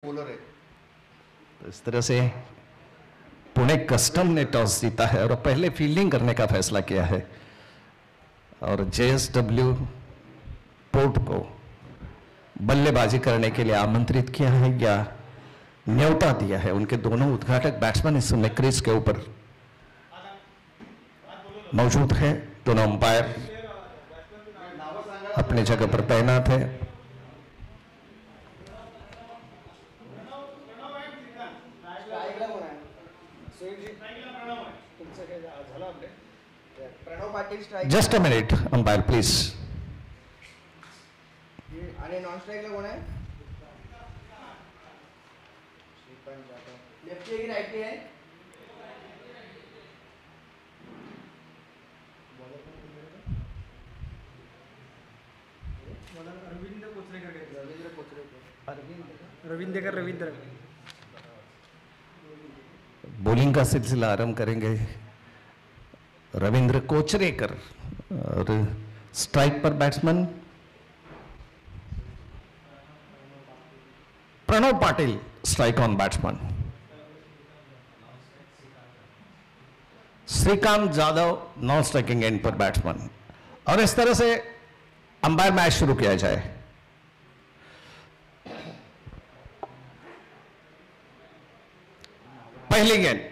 Bowler है। तो इस तरह से पुणे कस्टम ने टॉस जीता है और पहले फील्डिंग करने का फैसला किया है और जेएसडब्ल्यू पोर्ट को बल्लेबाजी करने के लिए आमंत्रित किया है या न्योता दिया है। उनके दोनों उद्घाटक बैट्समैन इस समय क्रीज के ऊपर मौजूद है। दोनों अंपायर अपनी जगह पर तैनात है। Just a minute umpire please. आणि नॉन स्ट्राइकला कोण आहे? लेफ्टी आहे की राइटी आहे? रविंद्र बॉलिंग का सिलसिला आरंभ करेंगे रविंद्र कोचरेकर और स्ट्राइक पर batsman Pranav Patil, strike on batsman Shrikant Jadhav non striking end पर बैट्समैन। और इस तरह से अंपायर मैच शुरू किया जाए। पहली गेंद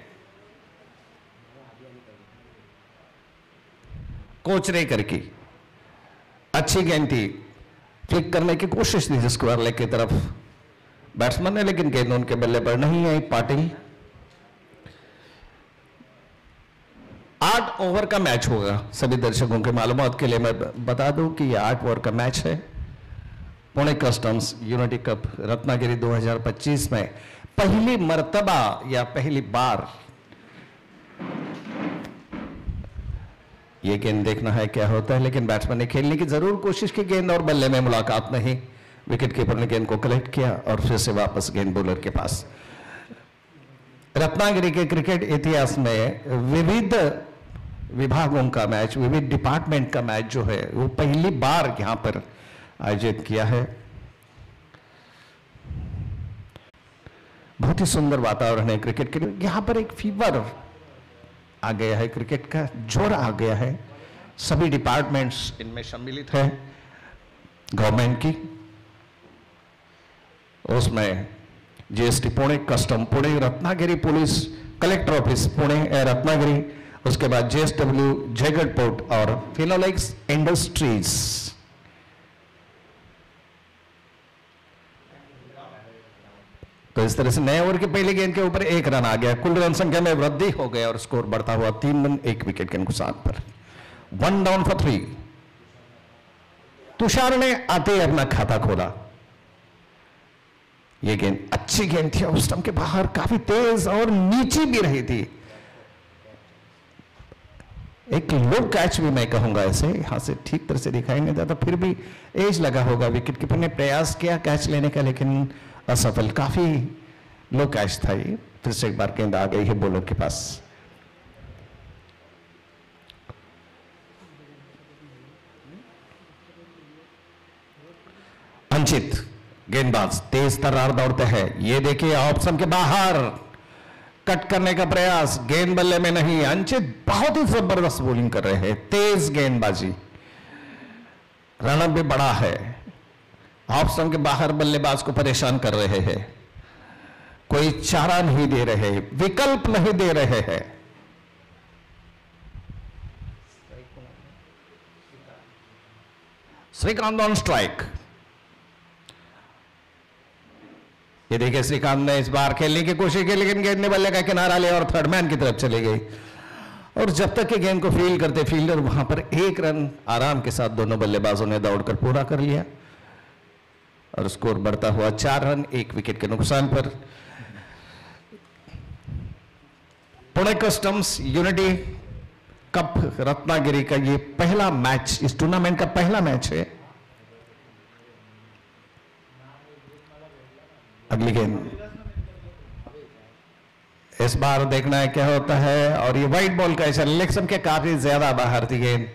कोचरेकर की अच्छी गेंद थी, फ्लिक करने की कोशिश थी स्क्वायर लेग की तरफ बैट्समैन ने, लेकिन गेंद उनके बल्ले पर नहीं आई। पाटिल 8 ओवर का मैच होगा। सभी दर्शकों के मालूमात के लिए मैं बता दूं कि यह 8 ओवर का मैच है। Pune customs unity cup Ratnagiri 2025 में पहली मर्तबा या पहली बार ये गेंद देखना है क्या होता है, लेकिन बैट्समैन ने खेलने की जरूर कोशिश की। गेंद और बल्ले में मुलाकात नहीं। विकेट कीपर ने गेंद को कलेक्ट किया और फिर से वापस गेंद बॉलर के पास। रत्नागिरी के क्रिकेट इतिहास में विविध विभागों का मैच, विविध डिपार्टमेंट का मैच जो है वो पहली बार यहां पर आयोजित किया है। बहुत ही सुंदर वातावरण है क्रिकेट के लिए। यहां पर एक फीवर आ गया है, क्रिकेट का जोर आ गया है। सभी डिपार्टमेंट्स इनमें सम्मिलित है। गवर्नमेंट की, उसमें GST Pune, custom Pune, Ratnagiri police, collector office Pune Ratnagiri, उसके बाद जेएसडब्ल्यू जयगढ़ पोर्ट और फिनोलेक्स इंडस्ट्रीज। तो इस तरह से नए ओवर के पहले गेंद के ऊपर 1 रन आ गया। कुल रन संख्या में वृद्धि हो गया और स्कोर बढ़ता हुआ 3 रन 1 विकेट के नुकसान पर। 1 डाउन फॉर 3। तुषार ने आते ही अपना खाता खोला। यह गेंद अच्छी गेंद थी, उस स्टंप के बाहर काफी तेज और नीची भी रही थी। एक लो कैच भी मैं कहूंगा ऐसे, यहां से ठीक तरह से दिखाई नहीं देता, फिर भी एज लगा होगा। विकेट कीपर ने प्रयास किया कैच लेने का, लेकिन असफल। काफी लो कैच था ये। फिर से एक बार गेंद आ गई है बॉलर के पास। अंचित गेंदबाज तेज तर्रार दौड़ते हैं। ये देखिए ऑप्शन के बाहर कट करने का प्रयास, गेंद बल्ले में नहीं। अंचित बहुत ही जबरदस्त बॉलिंग कर रहे हैं, तेज गेंदबाजी। रनअप भी बड़ा है। ऑप्शन के बाहर बल्लेबाज को परेशान कर रहे हैं। कोई चारा नहीं दे रहे, विकल्प नहीं दे रहे हैं। Shrikant on strike. ये देखिए श्रीकांत ने इस बार खेलने की कोशिश की, लेकिन गेंद ने बल्ले का किनारा लिया और थर्ड मैन की तरफ चली गई। और जब तक कि गेंद को फील्ड करते फील्डर वहां पर 1 रन आराम के साथ दोनों बल्लेबाजों ने दौड़कर पूरा कर लिया और स्कोर बढ़ता हुआ 4 रन 1 विकेट के नुकसान पर। Pune customs unity cup Ratnagiri का ये पहला मैच, इस टूर्नामेंट का पहला मैच है। अगली गेंद इस बार देखना है क्या होता है। और ये व्हाइट बॉल का सिलेक्शन के काफी ज्यादा बाहर थी गेंद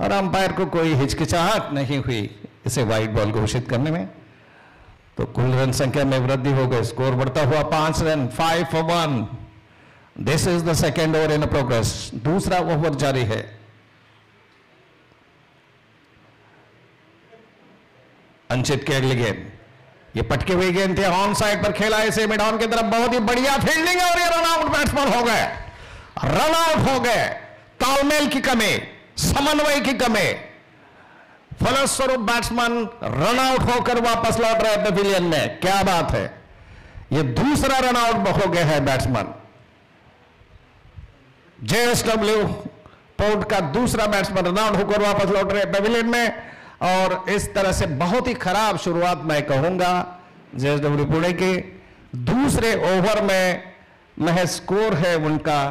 और अंपायर को कोई हिचकिचाहट नहीं हुई इसे व्हाइट बॉल घोषित करने में। तो कुल रन संख्या में वृद्धि हो गई, स्कोर बढ़ता हुआ 5 run, 5 for 1। This is the second over in progress, दूसरा ओवर जारी है। अंचित की अगली गेंद, ये पटकी हुई गेंद थी, ऑन साइड पर खेला इसे मिड ऑन की तरफ, बहुत ही बढ़िया फील्डिंग और ये रन आउट बैट्समैन हो गए, रन आउट हो गए। तालमेल की कमी, समन्वय की कमी, फलस्वरूप बैट्समैन रन आउट होकर वापस लौट रहे पेविलियन में। क्या बात है, ये दूसरा रन आउट हो गया है बैट्समैन। जेएसडब्ल्यू पोर्ट का दूसरा बैट्समैन रन आउट होकर वापस लौट रहे पेविलियन में। और इस तरह से बहुत ही खराब शुरुआत मैं कहूंगा जेएसडब्ल्यू पुणे के। दूसरे ओवर में महज स्कोर है उनका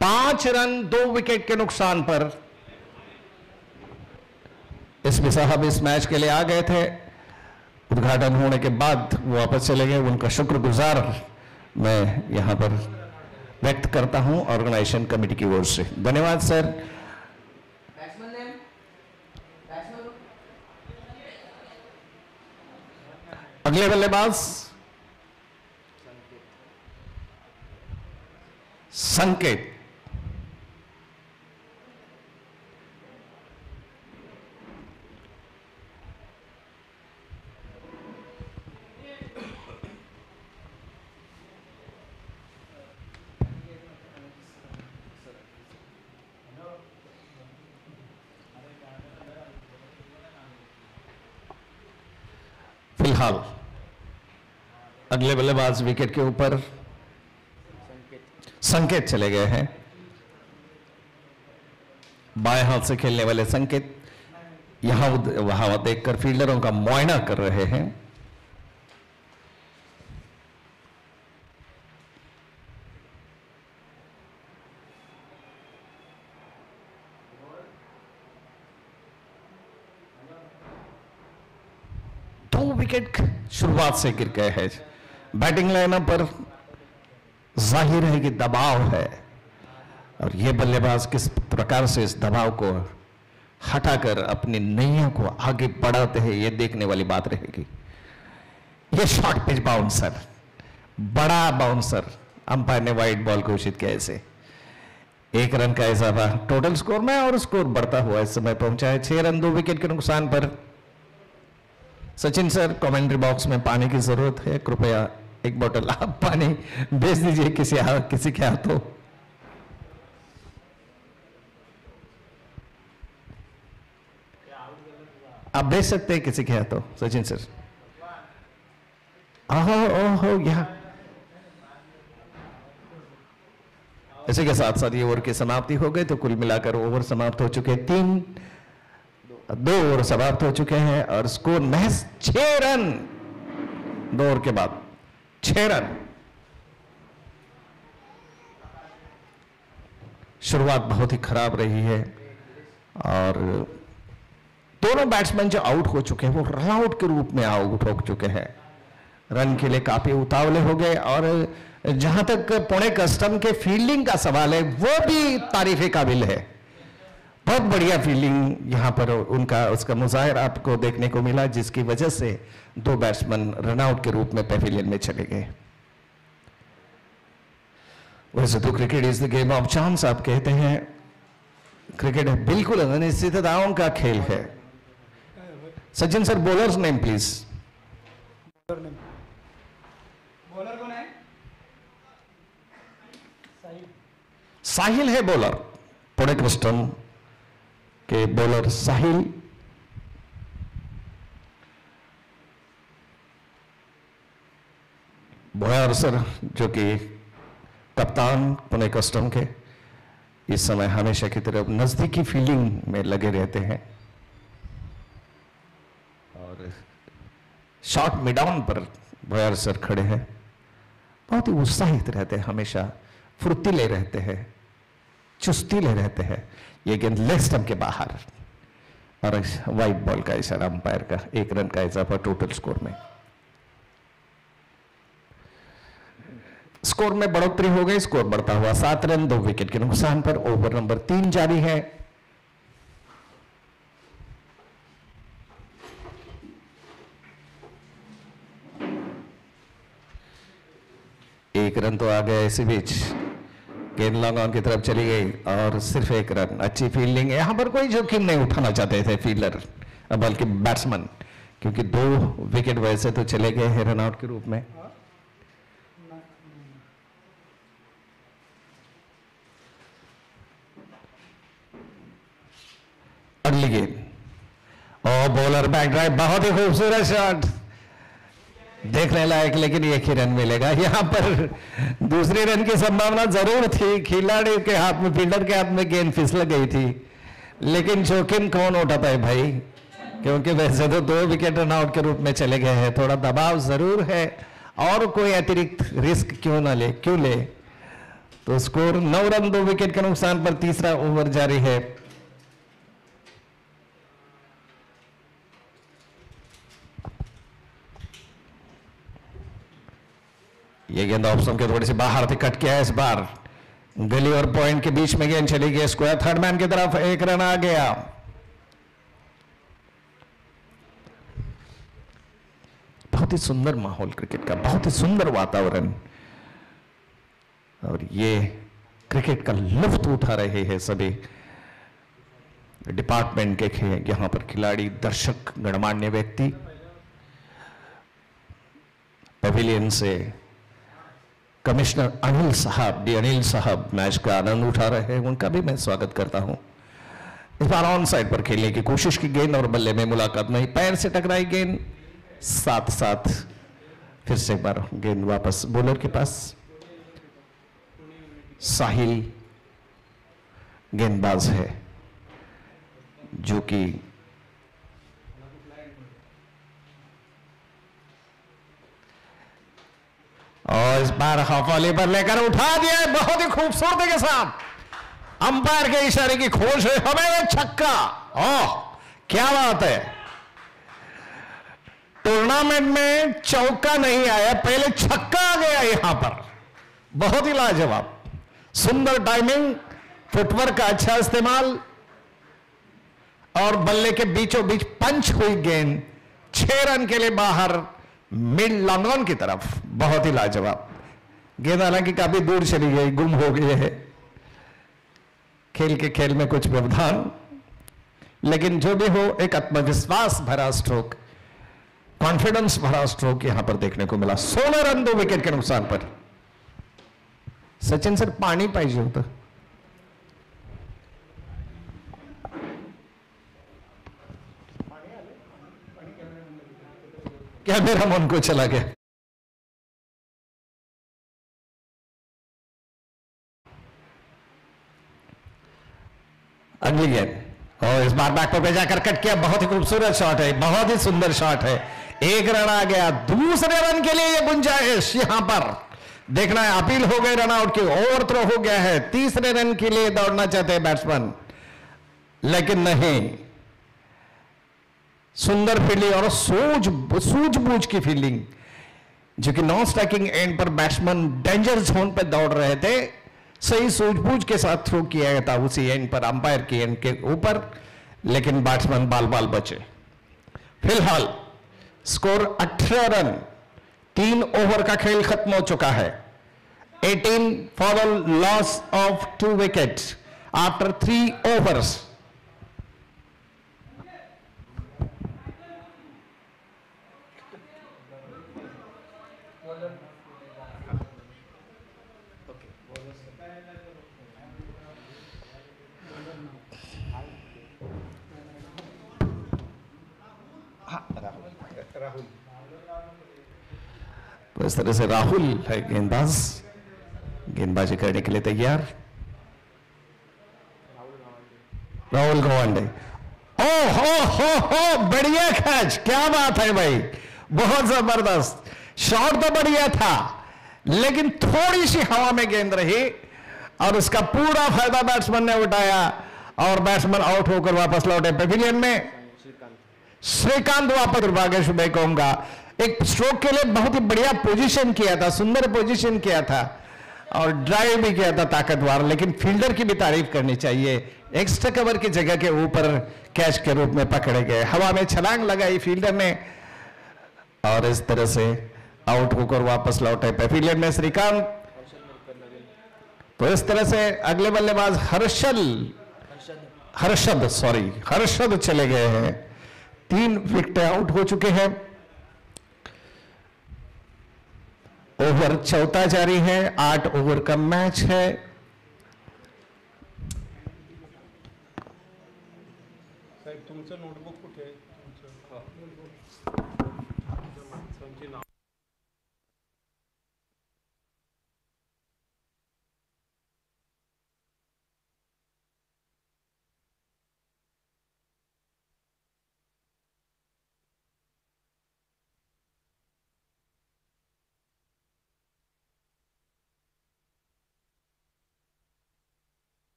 5 रन 2 विकेट के नुकसान पर। इसमें साहब इस मैच के लिए आ गए थे, उद्घाटन होने के बाद वापस चले गए, उनका शुक्रगुजार मैं यहां पर व्यक्त करता हूं ऑर्गेनाइजेशन कमेटी की ओर से। धन्यवाद सर। बैट्समैन नेम, बैट्समैन अगले बल्लेबाज संकेत। फिलहाल अगले बल्लेबाज विकेट के ऊपर संकेत चले गए हैं। बाएं हाथ से खेलने वाले संकेत यहां वहां देखकर फील्डरों का मुआयना कर रहे हैं। विकेट शुरुआत से गिर गए हैं। बैटिंग लाइनअप पर जाहिर है कि दबाव है और यह बल्लेबाज किस प्रकार से इस दबाव को हटाकर अपनी नैया को आगे बढ़ाते हैं, यह देखने वाली बात रहेगी। यह शॉर्ट पिच बाउंसर, बड़ा बाउंसर, अंपायर ने वाइड बॉल घोषित किया। इसे 1 रन का इजाफा टोटल स्कोर में और स्कोर बढ़ता हुआ इस समय पहुंचा है 6 रन 2 विकेट के नुकसान पर। सचिन सर, कमेंट्री बॉक्स में पानी की जरूरत है, कृपया 1 बोतल आप पानी भेज दीजिए किसी के हाथों। आप भेज सकते हैं किसी के हाथों सचिन सर। ओहो यहां इसी के साथ साथ ये ओवर की समाप्ति हो गई, तो कुल मिलाकर ओवर समाप्त हो चुके हैं। 2 ओवर समाप्त हो चुके हैं और स्कोर महज 6 रन 2 ओवर के बाद 6 रन। शुरुआत बहुत ही खराब रही है और दोनों बैट्समैन जो आउट हो चुके हैं वो रन आउट के रूप में आउट हो चुके हैं। रन के लिए काफी उतावले हो गए और जहां तक पुणे कस्टम के फील्डिंग का सवाल है वो भी तारीफ काबिल है। बहुत बढ़िया फील्डिंग यहां पर उसका मुजाहिरा आपको देखने को मिला, जिसकी वजह से 2 बैट्समैन रनआउट के रूप में पेविलियन में चले गए। वैसे तो cricket is the game of chance आप कहते हैं, क्रिकेट बिल्कुल अनिश्चितताओं का खेल है। Sachin sir, bowlers name please. Bowler कौन है? साहिल है बॉलर, पुणे कस्टम के बॉलर साहिल। बोयर सर जो कि कप्तान पुणे कस्टम के, इस समय हमेशा की तरफ नजदीकी फील्डिंग में लगे रहते हैं और शॉर्ट मिड ऑन पर बोयर सर खड़े हैं। बहुत ही उत्साहित रहते हैं, हमेशा फुर्तीले रहते हैं, चुस्तीले रहते हैं। ये गेंद लेग स्टंप के बाहर और वाइट बॉल का इशारा अंपायर का, 1 रन का इजाफा टोटल स्कोर में। स्कोर में बढ़ोतरी हो गई, स्कोर बढ़ता हुआ 7 रन 2 विकेट के नुकसान पर। ओवर नंबर 3 जारी है। एक रन तो आ गया, इसी बीच गेंद लॉन्ग ऑन की तरफ चली गई और सिर्फ एक रन। अच्छी फील्डिंग, यहां पर कोई जोखिम नहीं उठाना चाहते थे फील्डर बल्कि बैट्समैन, क्योंकि 2 विकेट वैसे तो चले गए हैं रन आउट के रूप में। अगली गेंद और बॉलर बैक ड्राइव, बहुत ही खूबसूरत शॉट, देखने लायक, लेकिन एक ही रन मिलेगा। यहां पर दूसरे रन की संभावना जरूर थी, खिलाड़ी के हाथ में, फील्डर के हाथ में गेंद फिसल गई थी, लेकिन जोखिम कौन उठाता है भाई, क्योंकि वैसे तो 2 विकेट रन आउट के रूप में चले गए हैं। थोड़ा दबाव जरूर है और कोई अतिरिक्त रिस्क क्यों ले। तो स्कोर 9 रन 2 विकेट के नुकसान पर तीसरा ओवर जारी है। ये गेंद ऑफ स्टंप के थोड़ी सी बाहर से कट किया है, इस बार गली और पॉइंट के बीच में गेंद चली गई स्क्वायर, थर्ड मैन की तरफ, 1 रन आ गया। बहुत ही सुंदर माहौल क्रिकेट का, बहुत ही सुंदर वातावरण, और ये क्रिकेट का लुत्फ उठा रहे हैं सभी डिपार्टमेंट के यहां पर खिलाड़ी, दर्शक, गणमान्य व्यक्ति। पेविलियन से कमिश्नर अनिल साहब मैच का आनंद उठा रहे हैं, उनका भी मैं स्वागत करता हूं। इस बार ऑन साइड पर खेलने की कोशिश की गेंद और बल्ले में मुलाकात नहीं, पैर से टकराई गेंद, साथ फिर से एक बार गेंद वापस बॉलर के पास। साहिल गेंदबाज है जो कि और इस बार हवाले पर लेकर उठा दिया, बहुत ही खूबसूरती के साथ अंपायर के इशारे की खोज है, हमें छक्का। ओह क्या बात है, टूर्नामेंट में चौका नहीं आया, पहले छक्का आ गया यहां पर, बहुत ही लाजवाब, सुंदर टाइमिंग, फुटवर्क का अच्छा इस्तेमाल और बल्ले के बीचों बीच पंच हुई गेंद 6 रन के लिए बाहर मिड लॉन्ग ऑन की तरफ, बहुत ही लाजवाब गेंद, हालांकि काफी दूर चली गई, गुम हो गई है खेल के खेल में कुछ व्यवधान, लेकिन जो भी हो एक आत्मविश्वास भरा स्ट्रोक, कॉन्फिडेंस भरा स्ट्रोक यहां पर देखने को मिला। 16 रन 2 विकेट के नुकसान पर। सचिन सर पाणी पाहिजे होतं, कैमरा मन को चला गया। अगली गेंद और इस बार बैक पर जाकर कट किया, बहुत ही खूबसूरत शॉट है, बहुत ही सुंदर शॉट है, 1 रन आ गया। दूसरे रन के लिए यह गुंजाइश यहां पर देखना है, अपील हो गई रन आउट की, ओवर थ्रो हो गया है, तीसरे रन के लिए दौड़ना चाहते हैं बैट्समैन, लेकिन नहीं, सुंदर फील्डिंग और सूझबूझ की फील्डिंग, जो कि नॉन स्ट्राइकिंग एंड पर बैट्समैन डेंजर जोन पर दौड़ रहे थे, सही सूझबूझ के साथ थ्रो किया गया था उसी एंड पर, अंपायर की एंड के ऊपर, लेकिन बैट्समैन बाल बचे। फिलहाल स्कोर 18 रन, 3 ओवर का खेल खत्म हो चुका है। 18 for the loss of 2 wickets after 3 overs. Rahul, तो इस तरह से राहुल है गेंदबाज, गेंदबाजी करने के लिए तैयार। राहुल गवांडे, ओ हो बढ़िया कैच, क्या बात है भाई, बहुत जबरदस्त शॉट, तो बढ़िया था, लेकिन थोड़ी सी हवा में गेंद रही और उसका पूरा फायदा बैट्समैन ने उठाया और बैट्समैन आउट होकर वापस लौटे पेविलियन में। श्रीकांत वापस, दुर्भाग्य शुभ कहूंगा, एक स्ट्रोक के लिए बहुत ही बढ़िया पोजीशन किया था, सुंदर पोजीशन किया था और ड्राइव भी किया था ताकतवर, लेकिन फील्डर की भी तारीफ करनी चाहिए, एक्स्ट्रा कवर की जगह के ऊपर कैच के रूप में पकड़े गए, हवा में छलांग लगाई फील्डर ने और इस तरह से आउट होकर वापस लौटे पेविलियन में श्रीकांत। तो इस तरह से अगले बल्लेबाज हर्षद चले गए हैं। 3 विकेट आउट हो चुके हैं। ओवर चौथा जारी है। 8 ओवर का मैच है। साहेब तुमचं नोटबुक कुठे आहे?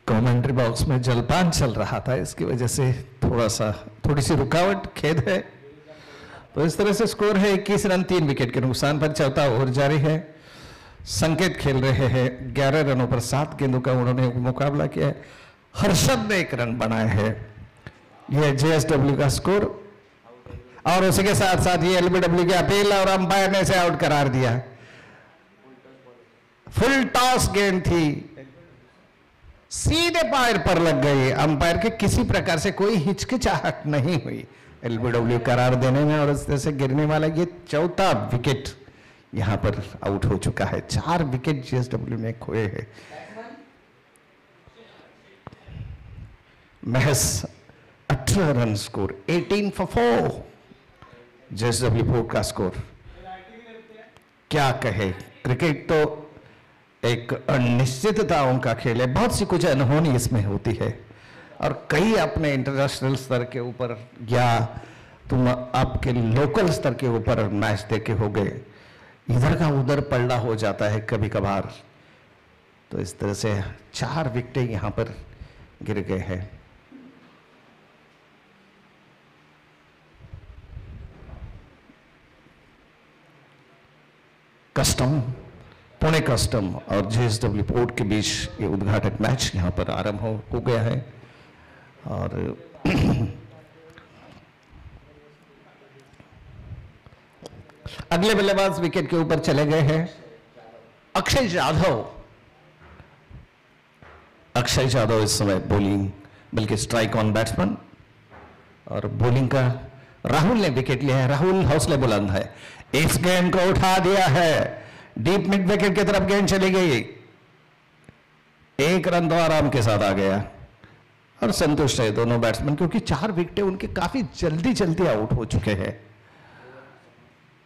कमेंट्री बॉक्स में जलपान चल रहा था, इसकी वजह से थोड़ी सी रुकावट, खेद है। तो इस तरह से स्कोर है 21 रन 3 विकेट के नुकसान पर। चौथा ओवर जारी है। संकेत खेल रहे हैं। 11 रनों पर 7 गेंदों का उन्होंने मुकाबला किया है। हर्षद ने 1 रन बनाए हैं। यह जेएसडब्ल्यू का स्कोर, और उसी के साथ साथ ये एलबीडब्ल्यू की अपील और अंपायर ने इसे आउट करार दिया। फुल टॉस गेंद थी, सीधे पैर पर लग गई। अंपायर के किसी प्रकार से कोई हिचकिचाहट नहीं हुई एलबीडब्ल्यू करार देने में, और इस तरह से गिरने वाला ये चौथा विकेट यहां पर आउट हो चुका है। 4 विकेट जेएसडब्ल्यू ने खोए हैं। महज 18 run score, 18 for 4 JSW port का स्कोर। क्या कहे, क्रिकेट तो एक अनिश्चितताओं का खेल है। बहुत सी कुछ अनहोनी इसमें होती है, और कई अपने इंटरनेशनल स्तर के ऊपर या तुम आपके लोकल स्तर के ऊपर मैच देखे हो गए, इधर का उधर पलड़ा हो जाता है कभी कभार। तो इस तरह से 4 विकेटें यहां पर गिर गए हैं। कस्टम, पुणे कस्टम और जेएसडब्ल्यू पोर्ट के बीच ये उद्घाटक मैच यहां पर आरंभ हो गया है। और अगले बल्लेबाज विकेट के ऊपर चले गए हैं अक्षय यादव। अक्षय यादव इस समय बॉलिंग, बल्कि स्ट्राइक ऑन बैट्समैन, और बॉलिंग का राहुल ने विकेट लिया है। राहुल हौसले बुलंद है, इस गेंद को उठा दिया है। डीप मिड विकेट की तरफ गेंद चली गई। 1 रन तो आराम के साथ आ गया, और संतुष्ट है दोनों बैट्समैन, क्योंकि 4 विकेटें उनके काफी जल्दी आउट हो चुके हैं।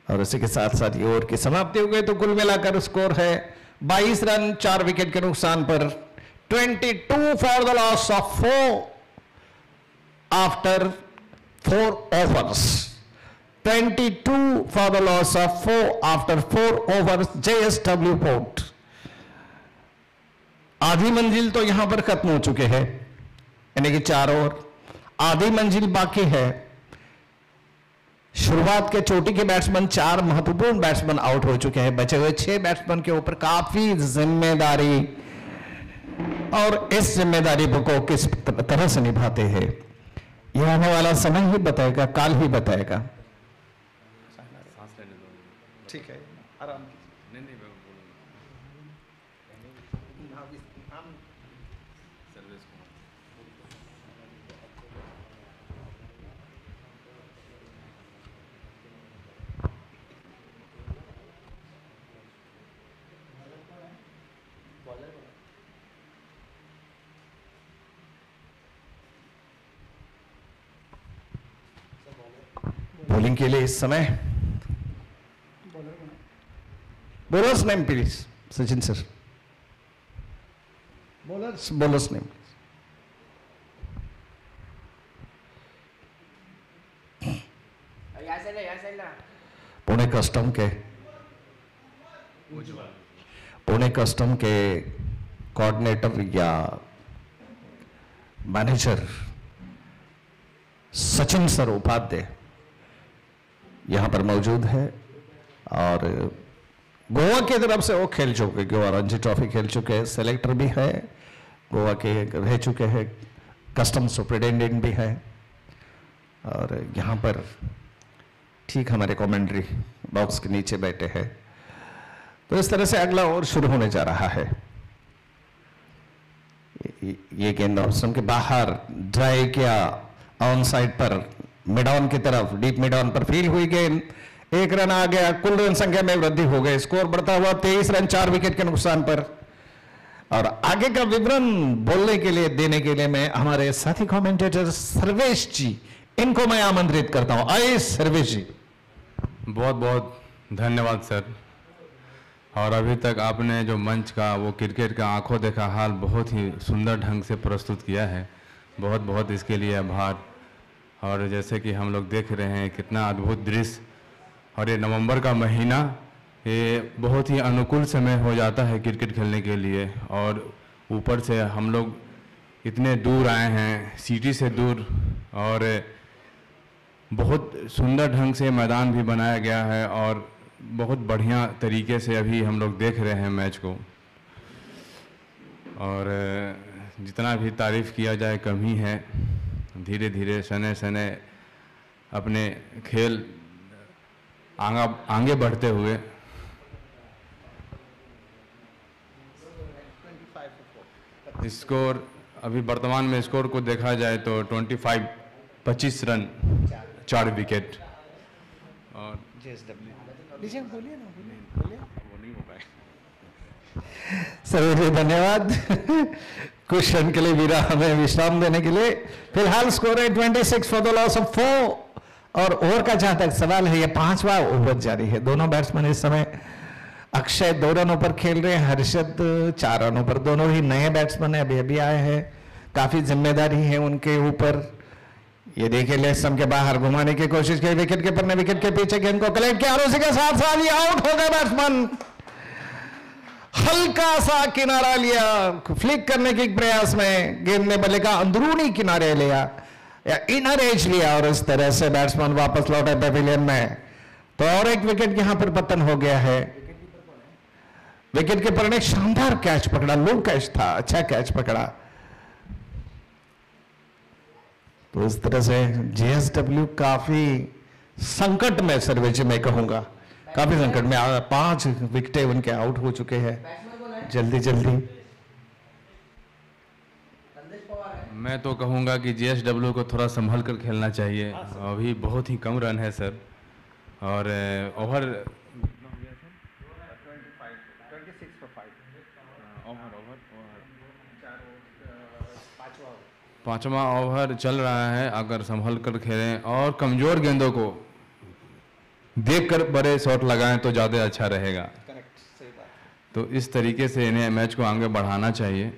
और इसी के साथ साथ ये ओवर की समाप्ति हो गई। तो कुल मिलाकर स्कोर है 22 रन 4 विकेट के नुकसान पर। 22 for the loss of 4 after 4 overs। 22 for the loss of 4 after 4 overs JSW Port। आधी मंजिल तो यहां पर खत्म हो चुके हैं, यानी कि 4 ओवर, आधी मंजिल बाकी है। शुरुआत के चोटी के बैट्समैन 4 महत्वपूर्ण बैट्समैन आउट हो चुके हैं। बचे हुए 6 बैट्समैन के ऊपर काफी जिम्मेदारी, और इस जिम्मेदारी को किस तरह से निभाते हैं ये आने वाला समय ही बताएगा, काल ही बताएगा। सांस लेने दो। ठीक है, आराम कीजिए। नहीं मैं बोलूँगा। सर्विस को बॉलिंग के लिए इस समय bowlers name please Sachin sir. Bowlers name यहाँ से ला पुणे कस्टम के कोऑर्डिनेटर या मैनेजर सचिन सर उपाध्याय यहां पर मौजूद है। और गोवा की तरफ से वो खेल चुके, गोवा रणजी ट्रॉफी खेल चुके हैं, सेलेक्टर भी है, गोवा के रह चुके हैं, कस्टम सुपरिटेंडेंट भी है। और यहाँ पर ठीक हमारे कमेंट्री बॉक्स के नीचे बैठे हैं। तो इस तरह से अगला ओवर शुरू होने जा रहा है। ये गेंद ऑप्शन के बाहर ड्राई किया, ऑन साइड पर मिड ऑन की तरफ, डीप मिड ऑन पर फील हुई गेंद, 1 रन आ गया, कुल रन संख्या में वृद्धि हो गई, स्कोर बढ़ता हुआ 23 रन 4 विकेट के नुकसान पर। और आगे का विवरण बोलने के लिए, देने के लिए मैं हमारे साथी कमेंटेटर सर्वेश जी, इनको मैं आमंत्रित करता हूं। आइए सर्वेश जी। बहुत बहुत धन्यवाद सर। और अभी तक आपने जो मंच का, वो क्रिकेट का आंखों देखा हाल बहुत ही सुंदर ढंग से प्रस्तुत किया है, बहुत बहुत इसके लिए आभार। और जैसे कि हम लोग देख रहे हैं कितना अद्भुत दृश्य, और ये नवंबर का महीना, ये बहुत ही अनुकूल समय हो जाता है क्रिकेट खेलने के लिए। और ऊपर से हम लोग इतने दूर आए हैं, सिटी से दूर, और बहुत सुंदर ढंग से मैदान भी बनाया गया है, और बहुत बढ़िया तरीके से अभी हम लोग देख रहे हैं मैच को। और जितना भी तारीफ़ किया जाए कम ही है। धीरे धीरे सने सने अपने खेल आगे बढ़ते हुए स्कोर, अभी वर्तमान में स्कोर को देखा जाए तो 25 रन 4 विकेट। और सर धन्यवाद कुछ क्षण के लिए वीरा हमें विश्राम देने के लिए। फिलहाल स्कोर है 26 फॉर द लॉस ऑफ 4। और ओवर का जहां तक सवाल है, ये 5वां ओवर जारी है। दोनों बैट्समैन इस समय, अक्षय 2 रनों पर खेल रहे हैं, हर्षद 4 रनों पर। दोनों ही नए बैट्समैन है, अभी आए हैं, काफी जिम्मेदारी है उनके ऊपर। ये देखिए लेग के बाहर घुमाने की कोशिश की, विकेट कीपर ने विकेट के पीछे गेंद को कलेक्ट किया, और उसी के साथ साथ ये आउट हो गए बैट्समैन। हल्का सा किनारा लिया, फ्लिक करने के प्रयास में गेंद ने बल्ले का अंदरूनी किनारे लिया या इनर एज लिया, और इस तरह से बैट्समैन वापस लौटे पेविलियन में। तो और एक विकेट यहां पर पतन हो गया है। विकेट कीपर ने शानदार कैच पकड़ा, लो कैच था, अच्छा कैच पकड़ा। तो इस तरह से जेएसडब्ल्यू काफी संकट में, सर्वेज मैं कहूंगा काफी संकट में। 5 विकेटें उनके आउट हो चुके हैं जल्दी जल्दी। मैं तो कहूँगा कि जेएसडब्ल्यू को थोड़ा संभल कर खेलना चाहिए, अभी बहुत ही कम रन है सर। और ओवर 5वां ओवर चल रहा है। अगर संभल कर खेलें और कमज़ोर गेंदों को देखकर बड़े शॉट लगाएं तो ज़्यादा अच्छा रहेगा। तो इस तरीके से इन्हें मैच को आगे बढ़ाना चाहिए।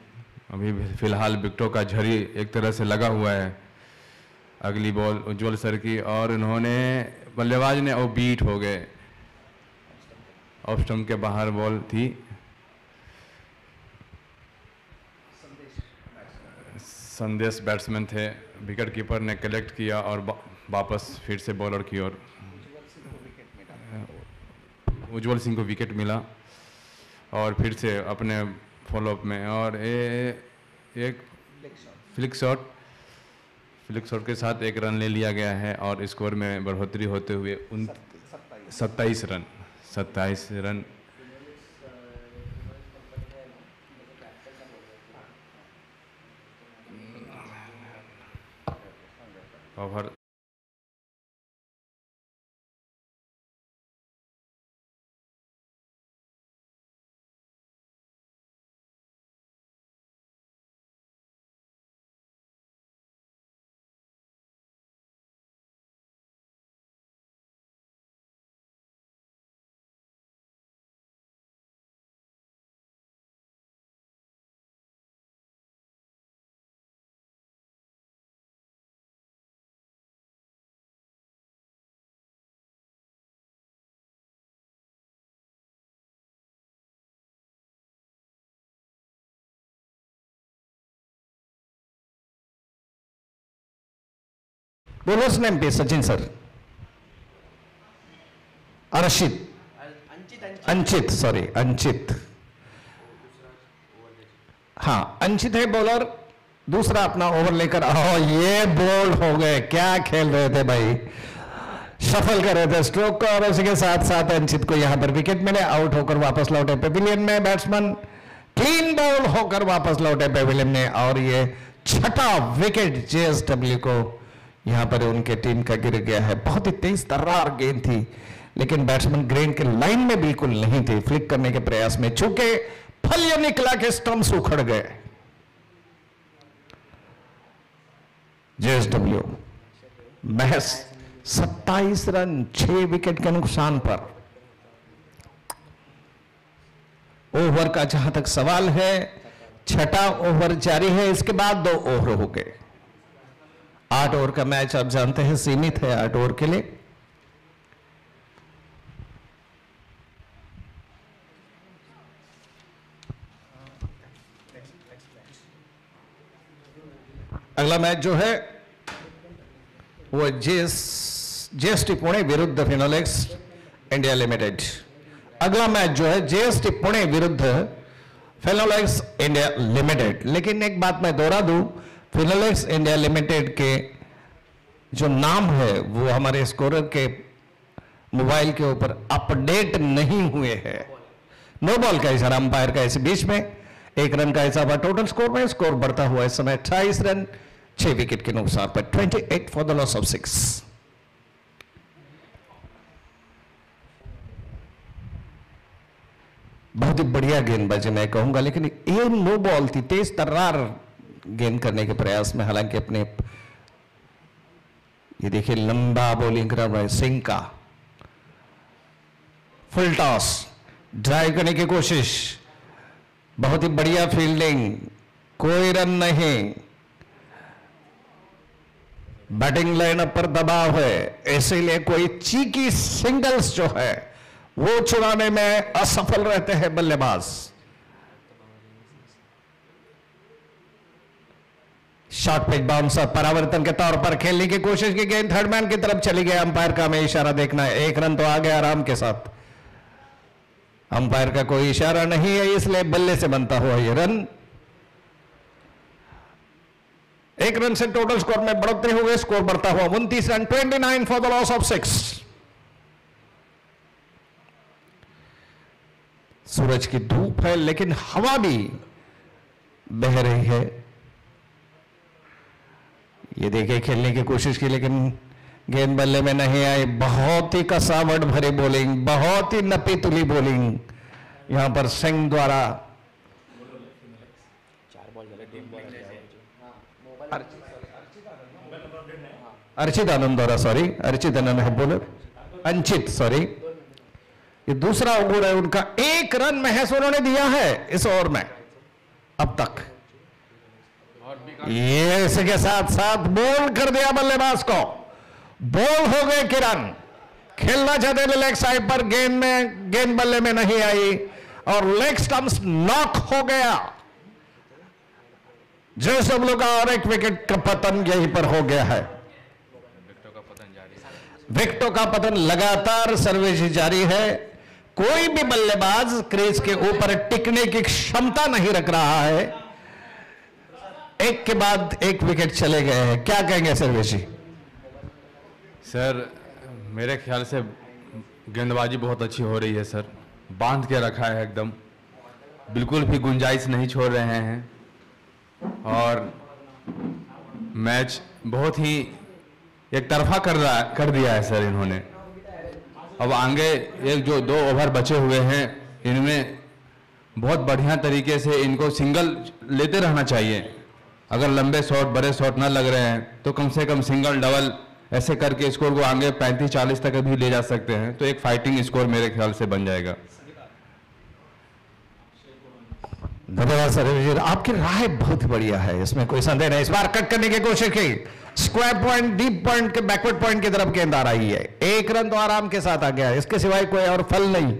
अभी फिलहाल विकेटों का झड़ी एक तरह से लगा हुआ है। अगली बॉल उज्जवल सर की, और उन्होंने बल्लेबाज ने वो बीट हो गए, ऑफ स्टंप के बाहर बॉल थी। संदेश बैट्समैन थे, विकेट कीपर ने कलेक्ट किया और वापस फिर से बॉलर की ओर उज्जवल सिंह को विकेट मिला, और फिर से अपने फॉलोअप में और एक फ्लिक शॉट फ्लिक शॉट के साथ 1 रन ले लिया गया है और स्कोर में बढ़ोतरी होते हुए 27 रन ओवर बोलर्स नेम पे सचिन सर। अंचित सॉरी अंचित, हाँ अंचित है बॉलर। दूसरा अपना ओवर लेकर आओ। ये बोल्ड हो गए, क्या खेल रहे थे भाई, शफल कर रहे थे स्ट्रोक को, और उसी के साथ साथ अंचित को यहां पर विकेट मिले, आउट होकर वापस लौटे पेविलियन में। बैट्समैन क्लीन बॉल होकर वापस लौटे पेविलियन में, और ये छठा विकेट जेएसडब्ल्यू को यहां पर उनके टीम का गिर गया है। बहुत ही तेज तर्रार गेंद थी, लेकिन बैट्समैन ग्रीन के लाइन में बिल्कुल नहीं थे। फ्लिक करने के प्रयास में चूंकि फल यह निकला कि स्टंप्स उखड़ गए। जेएसडब्ल्यू महज 27 रन 6 विकेट के नुकसान पर। ओवर का जहां तक सवाल है, छठा ओवर जारी है, इसके बाद 2 ओवर हो गए। 8 ओवर का मैच आप जानते हैं सीमित है 8 ओवर के लिए। अगला मैच जो है वो जेएसटी पुणे विरुद्ध फिनोलेक्स इंडिया लिमिटेड। अगला मैच जो है जेएसटी पुणे विरुद्ध फिनोलेक्स इंडिया लिमिटेड। लेकिन एक बात मैं दोहरा दूं, फिनोलेक्स इंडिया लिमिटेड के जो नाम है वो हमारे स्कोरर के मोबाइल के ऊपर अपडेट नहीं हुए हैं। नो बॉल का इशारा अंपायर का, इस बीच में 1 रन का हिसाब टोटल स्कोर में। स्कोर बढ़ता हुआ इस समय 28 रन 6 विकेट के नुकसान पर, 28 फॉर द लॉस ऑफ 6। बहुत ही बढ़िया गेंदबाजी मैं कहूंगा, लेकिन ये नो बॉल थी, तेज तर्रार गेंद करने के प्रयास में। हालांकि अपने ये देखिए लंबा बॉलिंग कर रहा है सिंह का, फुल टॉस ड्राइव करने की कोशिश, बहुत ही बढ़िया फील्डिंग, कोई रन नहीं। बैटिंग लाइनअप पर दबाव है, इसीलिए कोई चीकी सिंगल्स जो है वो चुराने में असफल रहते हैं बल्लेबाज। शॉर्ट पिच बाउंसर परावर्तन के तौर पर खेलने की कोशिश की, गेंद थर्ड मैन की तरफ चली गई। अंपायर का हमें इशारा देखना है, 1 रन तो आ गया आराम के साथ। अंपायर का कोई इशारा नहीं है, इसलिए बल्ले से बनता हुआ यह रन। 1 रन से टोटल स्कोर में बढ़ोतरी हो गई, स्कोर बढ़ता हुआ 29 run, 29 for the loss of 6। सूरज की धूप है, लेकिन हवा भी बह रही है। ये देखिए खेलने की कोशिश की, लेकिन गेंद बल्ले में नहीं आई। बहुत ही कसावट भरी बॉलिंग, बहुत ही नपी तुली बॉलिंग यहां पर सिंह द्वारा। अर्चित आनंद द्वारा, सॉरी अर्चित आनंद है बॉलर, अंचित सॉरी। ये दूसरा ओवर है उनका, 1 रन महज उन्होंने दिया है इस ओवर में अब तक। ये इसके साथ साथ बोल कर दिया बल्लेबाज को, बॉल हो गए किरण। खेलना चाहते थे लेग साइड पर, गेंद बल्ले में नहीं आई और लेग स्टंप्स नॉक हो गया। जेएसडब्ल्यू का और 1 विकेट का पतन यहीं पर हो गया है। विकेटों का पतन लगातार सर्विस जारी है। कोई भी बल्लेबाज क्रीज के ऊपर टिकने की क्षमता नहीं रख रहा है। एक के बाद एक विकेट चले गए हैं, क्या कहेंगे सर्वेश जी? सर मेरे ख्याल से गेंदबाजी बहुत अच्छी हो रही है सर, बांध के रखा है एकदम, बिल्कुल भी गुंजाइश नहीं छोड़ रहे हैं और मैच बहुत ही एक तरफा कर दिया है सर इन्होंने। अब आगे एक जो 2 ओवर बचे हुए हैं इनमें बहुत बढ़िया तरीके से इनको सिंगल लेते रहना चाहिए। अगर लंबे शॉट बड़े शॉट ना लग रहे हैं तो कम से कम सिंगल डबल ऐसे करके स्कोर को आगे 35-40 तक भी ले जा सकते हैं, तो एक फाइटिंग स्कोर मेरे ख्याल से बन जाएगा। धन्यवाद सर, आपकी राय बहुत बढ़िया है, इसमें कोई संदेह नहीं। इस बार कट करने की कोशिश की, स्क्वायर पॉइंट डीप पॉइंट के बैकवर्ड पॉइंट की तरफ गेंद आ रही है, 1 रन तो आराम के साथ आ गया, इसके सिवाय कोई और फल नहीं।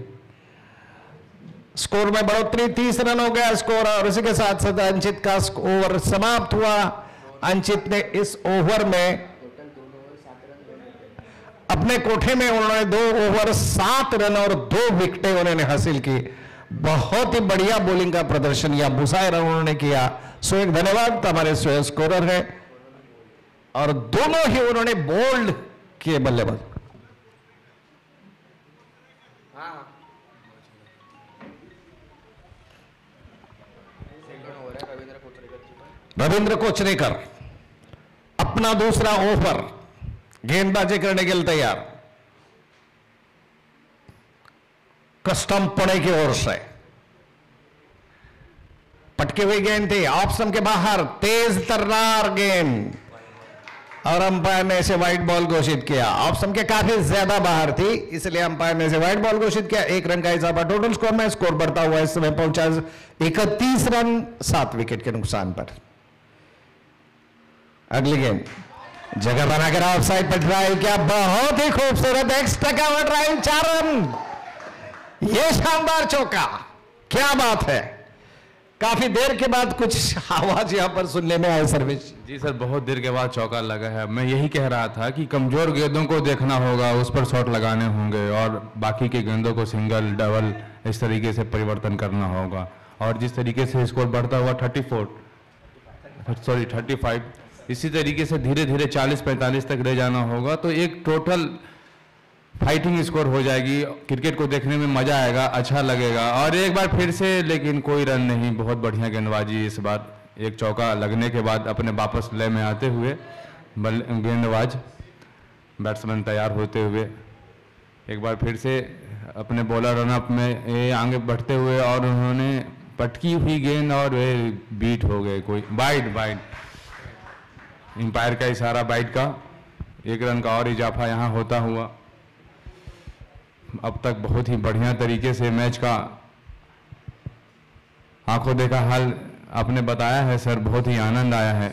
स्कोर में बढ़ोतरी, 30 रन हो गया स्कोर और इसी के साथ साथ अंचित का ओवर समाप्त हुआ। अंचित ने इस ओवर में अपने कोठे में उन्होंने 2 ओवर 7 रन और 2 विकेटें उन्होंने हासिल की। बहुत ही बढ़िया बॉलिंग का प्रदर्शन या बुसाई रन उन्होंने किया। सो एक धन्यवाद हमारे स्कोरर है और दोनों ही उन्होंने बोल्ड किए बल्लेबाज। रविंद्र कोचरेकर अपना दूसरा ओवर गेंदबाजी करने के लिए तैयार। कस्टम पुणे की ओर से पटकी हुई गेंद थी, ऑप्शन के बाहर, तेज तर्रार गेंद और अंपायर ने इसे वाइड बॉल घोषित किया। ऑप्शन के काफी ज्यादा बाहर थी, इसलिए अंपायर ने इसे वाइड बॉल घोषित किया। 1 रन का इजाफा टोटल स्कोर में, स्कोर बढ़ता हुआ इस समय पहुंचा 31 रन 7 विकेट के नुकसान पर। अगली गेंद जगह बनाकर ऑफसाइड पर ट्राई किया, बहुत ही खूबसूरत एक्स्ट्रा कवर ड्राइव, 4 रन। यह शानदार चौका, क्या बात है। काफी देर के बाद कुछ आवाज यहां पर सुनने में आया सर्वेश जी सर, बहुत देर के बाद चौका लगा है। मैं यही कह रहा था कि कमजोर गेंदों को देखना होगा, उस पर शॉट लगाने होंगे और बाकी के गेंदों को सिंगल डबल इस तरीके से परिवर्तन करना होगा। और जिस तरीके से स्कोर बढ़ता हुआ 35, इसी तरीके से धीरे धीरे 40-45 तक ले जाना होगा, तो एक टोटल फाइटिंग स्कोर हो जाएगी। क्रिकेट को देखने में मजा आएगा, अच्छा लगेगा। और एक बार फिर से लेकिन कोई रन नहीं, बहुत बढ़िया गेंदबाजी इस बार। एक चौका लगने के बाद अपने वापस लय में आते हुए गेंदबाज बैट्समैन तैयार होते हुए एक बार फिर से अपने बॉलर रनअप में आगे बढ़ते हुए और उन्होंने पटकी हुई गेंद और बीट हो गए, कोई वाइड एम्पायर का इशारा वाइड का। 1 रन का और इजाफा यहाँ होता हुआ। अब तक बहुत ही बढ़िया तरीके से मैच का आंखों देखा हाल आपने बताया है सर, बहुत ही आनंद आया है।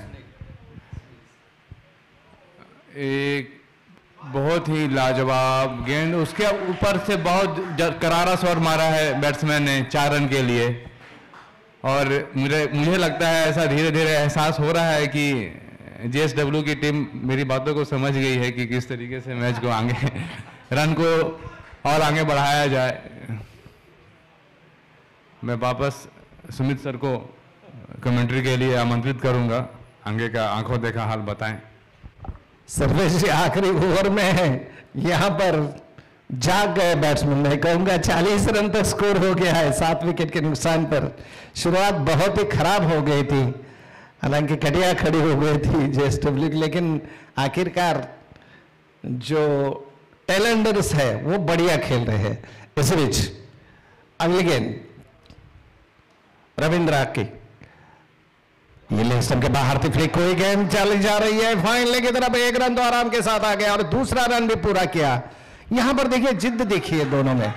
एक बहुत ही लाजवाब गेंद, उसके ऊपर से बहुत करारा शॉट मारा है बैट्समैन ने 4 रन के लिए। और मुझे लगता है ऐसा धीरे धीरे एहसास हो रहा है कि जेएसडब्ल्यू की टीम मेरी बातों को समझ गई है कि किस तरीके से मैच को आगे रन को और आगे बढ़ाया जाए। मैं वापस सुमित सर को कमेंट्री के लिए आमंत्रित करूंगा, आगे का आंखों देखा हाल बताएं। सर्वेश जी आखिरी ओवर में यहां पर जाग गए बैट्समैन, मैं कहूंगा 40 रन तक स्कोर हो गया है 7 विकेट के नुकसान पर। शुरुआत बहुत ही खराब हो गई थी, हालांकि कटिया खड़ी हो गई थी जेएसडब्ल्यू की, लेकिन आखिरकार जो टैलेंडर्स है वो बढ़िया खेल रहे हैं। इस बीच अगली गेंद रविंद्र की, ये लेग स्टंप के बाहर थी, फ्लिक हुई गेंद चली जा रही है फाइनल की तरफ। 1 रन तो आराम के साथ आ गया और दूसरा रन भी पूरा किया। यहां पर देखिए जिद्द देखिए दोनों में,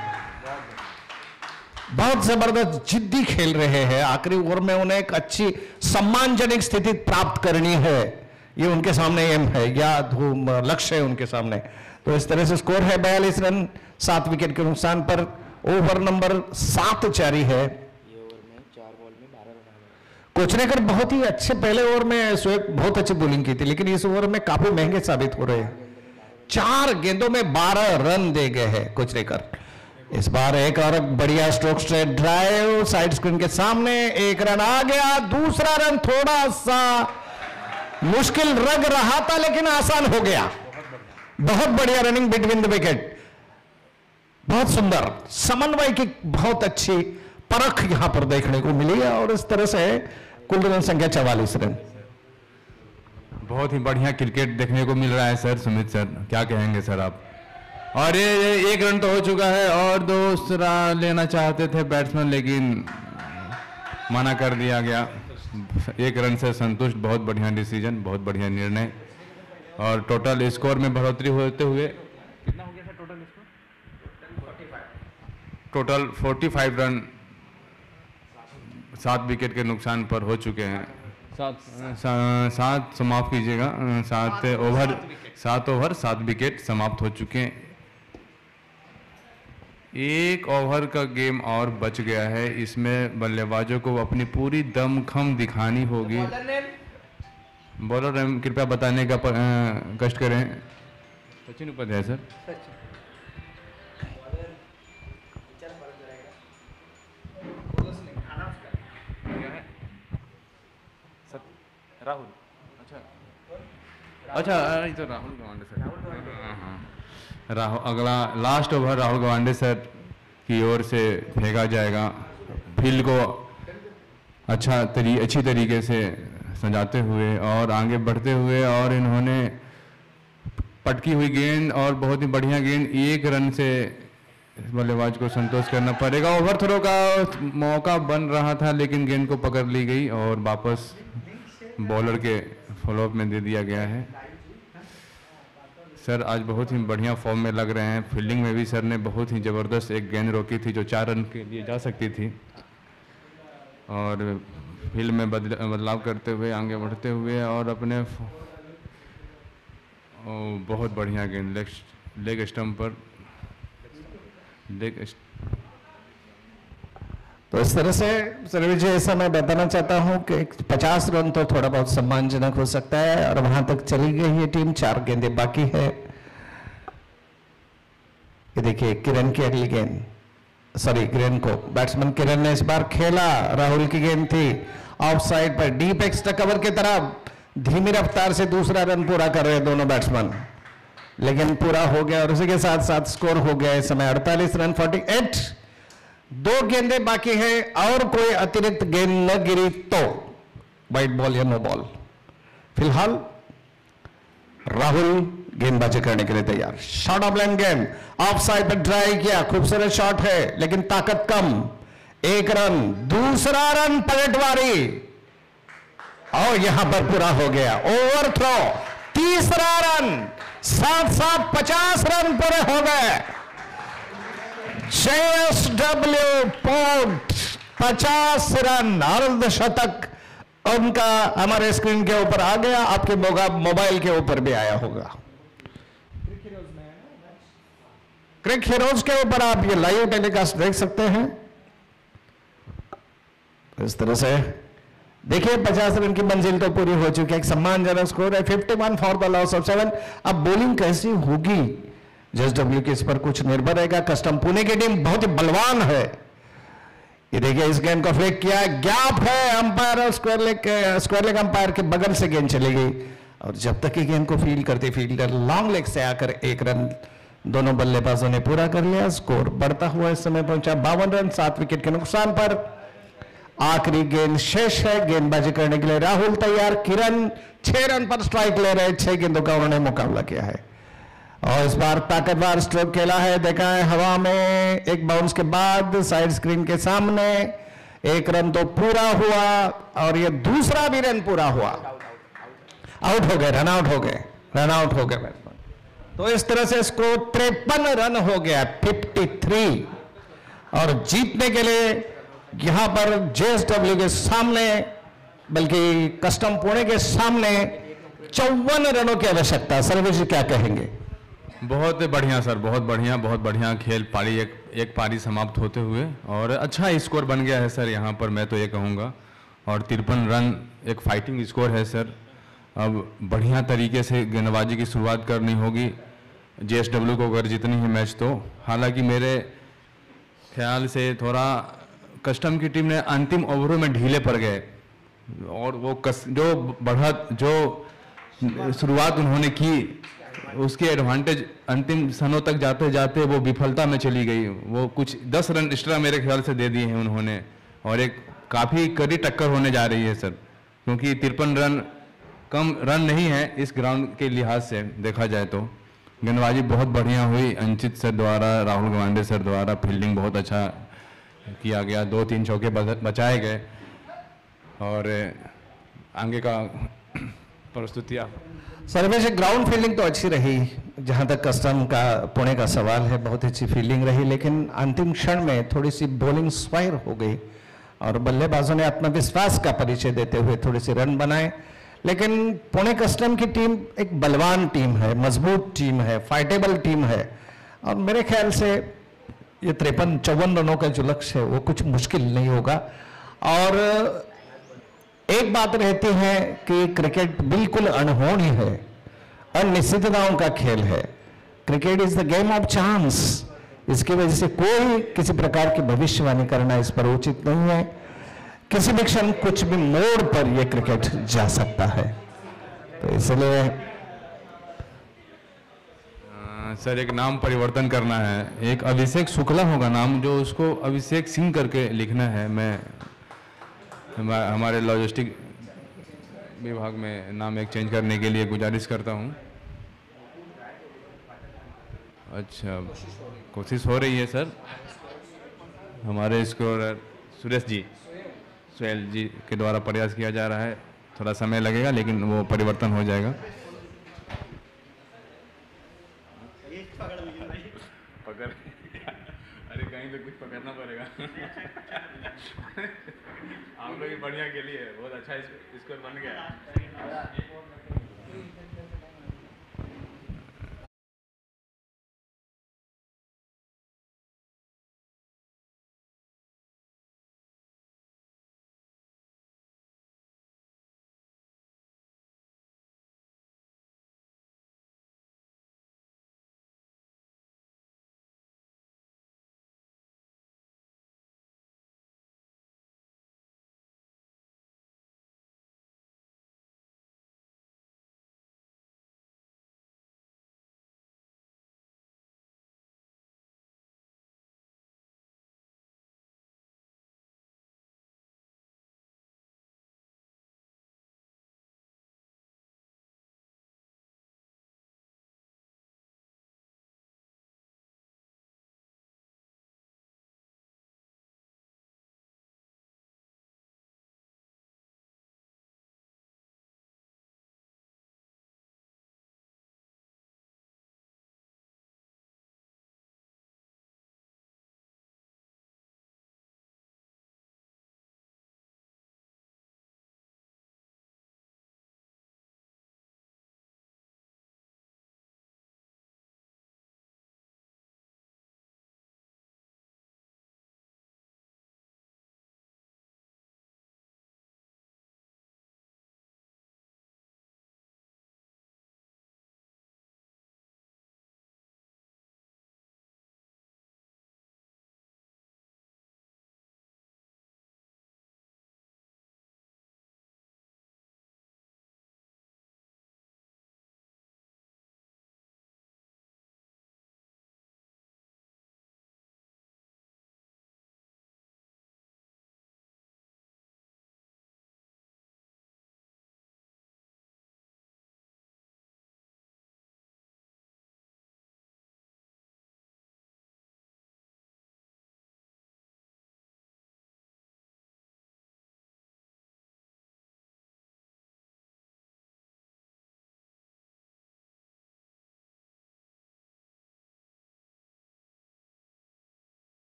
बहुत जबरदस्त जिद्दी खेल रहे हैं। आखिरी ओवर में उन्हें एक अच्छी सम्मानजनक स्थिति प्राप्त करनी है, ये उनके सामने एम है या लक्ष्य है उनके सामने। तो इस तरह से स्कोर है 42 रन 7 विकेट के नुकसान पर। ओवर नंबर 7 जारी है। कोचरेकर बहुत ही अच्छे पहले ओवर में बहुत अच्छी बॉलिंग की थी, लेकिन इस ओवर में काफी महंगे साबित हो रहे हैं। 4 गेंदों में 12 रन दे गए हैं कोचरेकर। इस बार एक और बढ़िया stroke straight drive side screen के सामने, एक रन आ गया। दूसरा रन थोड़ा सा मुश्किल लग रहा था लेकिन आसान हो गया। बहुत बढ़िया रनिंग बिटवीन द विकेट, बहुत सुंदर समन्वय की बहुत अच्छी परख यहां पर देखने को मिली है और इस तरह से कुल रन संख्या 44 रन। बहुत ही बढ़िया क्रिकेट देखने को मिल रहा है सर। सुमित सर क्या कहेंगे सर आप? और ये एक रन तो हो चुका है और दूसरा लेना चाहते थे बैट्समैन लेकिन मना कर दिया गया। एक रन से संतुष्ट, बहुत बढ़िया डिसीजन, बहुत बढ़िया निर्णय। और टोटल स्कोर में बढ़ोतरी होते हुए कितना हो गया sir total score? Total 45 run 7 wicket के नुकसान पर हो चुके हैं। सात समाप्त कीजिएगा, 7 ओवर 7 विकेट समाप्त हो चुके हैं। एक ओवर का गेम और बच गया है, इसमें बल्लेबाजों को अपनी पूरी दमखम दिखानी होगी। बॉलर नेम कृपया बताने का कष्ट करें। सचिन उपाध्याय सर। राहुल, अच्छा ये तो राहुल गवांडे सर। राहुल, अगला last over Rahul Gawande sir की ओर से फेंका जाएगा। फील्ड को अच्छी तरीके से सजाते हुए और आगे बढ़ते हुए, और इन्होंने पटकी हुई गेंद और बहुत ही बढ़िया गेंद, एक रन से बल्लेबाज को संतोष करना पड़ेगा। ओवर थ्रो का मौका बन रहा था लेकिन गेंद को पकड़ ली गई और वापस बॉलर के फॉलोअप में दे दिया गया है। सर आज बहुत ही बढ़िया फॉर्म में लग रहे हैं। फील्डिंग में भी सर ने बहुत ही ज़बरदस्त एक गेंद रोकी थी जो 4 रन के लिए जा सकती थी, और फील्ड में बदलाव करते हुए आगे बढ़ते हुए और अपने बहुत बढ़िया गेंद लेग स्टंप पर तो इस तरह से सर्विस जी ऐसा मैं बताना चाहता हूं कि 50 रन तो थोड़ा बहुत सम्मानजनक हो सकता है और वहां तक चली गई है टीम। 4 गेंदें बाकी है। ये देखिए किरण की अगली गेंद, सॉरी किरण को बैट्समैन किरण ने इस बार खेला। राहुल की गेंद थी ऑफ साइड पर, डीप एक्स्ट्रा कवर की तरफ धीमी रफ्तार से दूसरा रन पूरा कर रहे दोनों बैट्समैन, लेकिन पूरा हो गया और उसी के साथ साथ स्कोर हो गया इस समय 48 रन 48। 2 गेंदें बाकी है और कोई अतिरिक्त गेंद न गिरी तो वाइट बॉल या नो बॉल। फिलहाल राहुल गेंदबाजी करने के लिए तैयार। शॉट ऑफ लेंथ गेंद ऑफ साइड पर ड्राइव किया, खूबसूरत शॉट है लेकिन ताकत कम। 1 रन, दूसरा रन पलटवारी और यहां पर पूरा हो गया। ओवर थ्रो, तीसरा रन, साथ 50 रन पूरे हो गए। JSW पोर्ट 50 रन, अर्धशतक उनका हमारे स्क्रीन के ऊपर आ गया, आपके मोबाइल के ऊपर भी आया होगा। क्रिक हीरोज के ऊपर आप ये लाइव टेलीकास्ट देख सकते हैं। इस तरह से देखिए 50 रन की मंजिल तो पूरी हो चुकी है, एक सम्मानजनक स्कोर है 51 फॉर द लॉस ऑफ 7। अब बॉलिंग कैसी होगी JSW के इस पर कुछ निर्भर रहेगा। कस्टम पुणे की टीम बहुत ही बलवान है। ये देखिए इस गेंद को फ्लिक किया, गैप है, अंपायर और स्क्वायर लेग अंपायर के बगल से गेंद चली गई और जब तक की गेंद को फील्ड करते फील्डर लॉन्ग लेग से आकर 1 रन दोनों बल्लेबाजों ने पूरा कर लिया। स्कोर बढ़ता हुआ इस समय पहुंचा 52 रन 7 विकेट के नुकसान पर। आखिरी गेंद शेष है, गेंदबाजी करने के लिए राहुल तैयार। किरण 6 रन पर स्ट्राइक ले रहे, 6 गेंदों का उन्होंने मुकाबला किया है और इस बार ताकतवर स्ट्रोक खेला है। देखा है हवा में एक बाउंस के बाद साइड स्क्रीन के सामने 1 रन तो पूरा हुआ और ये दूसरा भी रन पूरा हुआ। आउट हो गए, रन आउट हो गए, रन आउट हो गए बैट्समैन। तो इस तरह से स्कोर 53 रन हो गया 53 और जीतने के लिए यहां पर JSW के सामने, बल्कि कस्टम पुणे के सामने 54 रनों की आवश्यकता। सर्वेश क्या कहेंगे? बहुत बढ़िया सर, बहुत बढ़िया खेल पारी एक पारी समाप्त होते हुए और अच्छा स्कोर बन गया है सर यहाँ पर, मैं तो ये कहूँगा। और 53 रन एक फाइटिंग स्कोर है सर। अब बढ़िया तरीके से गेंदबाजी की शुरुआत करनी होगी JSW को अगर जीतनी है मैच तो। हालांकि मेरे ख्याल से थोड़ा कस्टम की टीम ने अंतिम ओवरों में ढीले पड़ गए और वो जो बढ़त जो शुरुआत उन्होंने की उसकी एडवांटेज अंतिम क्षणों तक जाते जाते वो विफलता में चली गई। वो कुछ 10 रन एक्स्ट्रा मेरे ख्याल से दे दिए हैं उन्होंने और एक काफ़ी कड़ी टक्कर होने जा रही है सर, क्योंकि 53 रन कम रन नहीं है इस ग्राउंड के लिहाज से देखा जाए तो। गेंदबाजी बहुत बढ़िया हुई अंचित सर द्वारा, राहुल गवांडे सर द्वारा फील्डिंग बहुत अच्छा किया गया, 2-3 चौके बचाए गए और आगे का प्रस्तुति आप। सर्वेश ग्राउंड फील्डिंग तो अच्छी रही, जहां तक कस्टम का पुणे का सवाल है बहुत अच्छी फील्डिंग रही, लेकिन अंतिम क्षण में थोड़ी सी बॉलिंग स्वायर हो गई और बल्लेबाजों ने आत्मविश्वास का परिचय देते हुए थोड़े से रन बनाए। लेकिन पुणे कस्टम की टीम एक बलवान टीम है, मजबूत टीम है, फाइटेबल टीम है और मेरे ख्याल से ये 53-54 रनों का जो लक्ष्य है वो कुछ मुश्किल नहीं होगा। और एक बात रहती है कि क्रिकेट बिल्कुल अनहोनी है, अनिश्चितताओं का खेल है। Cricket is the game of chance. इसकी वजह से कोई किसी प्रकार की भविष्यवाणी करना इस पर उचित नहीं है। किसी भी क्षण कुछ भी मोड़ पर यह क्रिकेट जा सकता है, तो इसलिए सर एक नाम परिवर्तन करना है, एक अभिषेक शुक्ला होगा नाम, जो उसको अभिषेक सिंह करके लिखना है। मैं हमारे लॉजिस्टिक विभाग में नाम एक चेंज करने के लिए गुजारिश करता हूं। अच्छा, कोशिश हो रही है सर। हमारे स्कोरर सुहेल जी के द्वारा प्रयास किया जा रहा है, थोड़ा समय लगेगा लेकिन वो परिवर्तन हो जाएगा। पकड़ अरे कहीं तो कुछ पकड़ना पड़ेगा। आप लोग बढ़िया के लिए बहुत अच्छा स्कोर बन गया।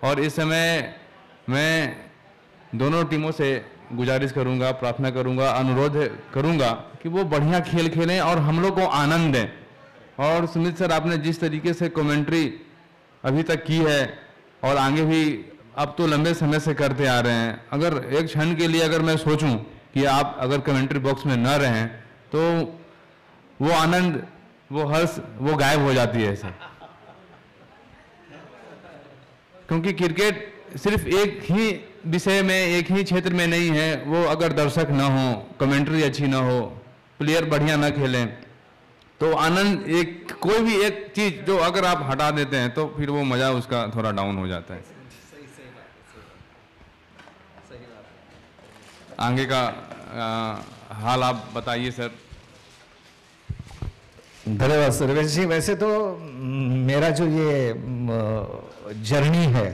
और इस समय मैं दोनों टीमों से गुजारिश करूंगा, प्रार्थना करूंगा, अनुरोध करूंगा कि वो बढ़िया खेल खेलें और हम लोग को आनंद दें। और सुमित सर, आपने जिस तरीके से कमेंट्री अभी तक की है और आगे भी अब तो लंबे समय से करते आ रहे हैं, अगर एक क्षण के लिए अगर मैं सोचूं कि आप अगर कमेंट्री बॉक्स में न रहें तो वो आनंद, वो हर्ष, वो गायब हो जाती है सर। क्योंकि क्रिकेट सिर्फ एक ही विषय में, एक ही क्षेत्र में नहीं है। वो अगर दर्शक ना हो, कमेंट्री अच्छी ना हो, प्लेयर बढ़िया ना खेलें, तो आनंद एक कोई भी एक चीज़ जो अगर आप हटा देते हैं तो फिर वो मज़ा उसका थोड़ा डाउन हो जाता है। आगे का हाल आप बताइए सर। धन्यवाद सर्वेश जी। वैसे तो मेरा जो ये जर्नी है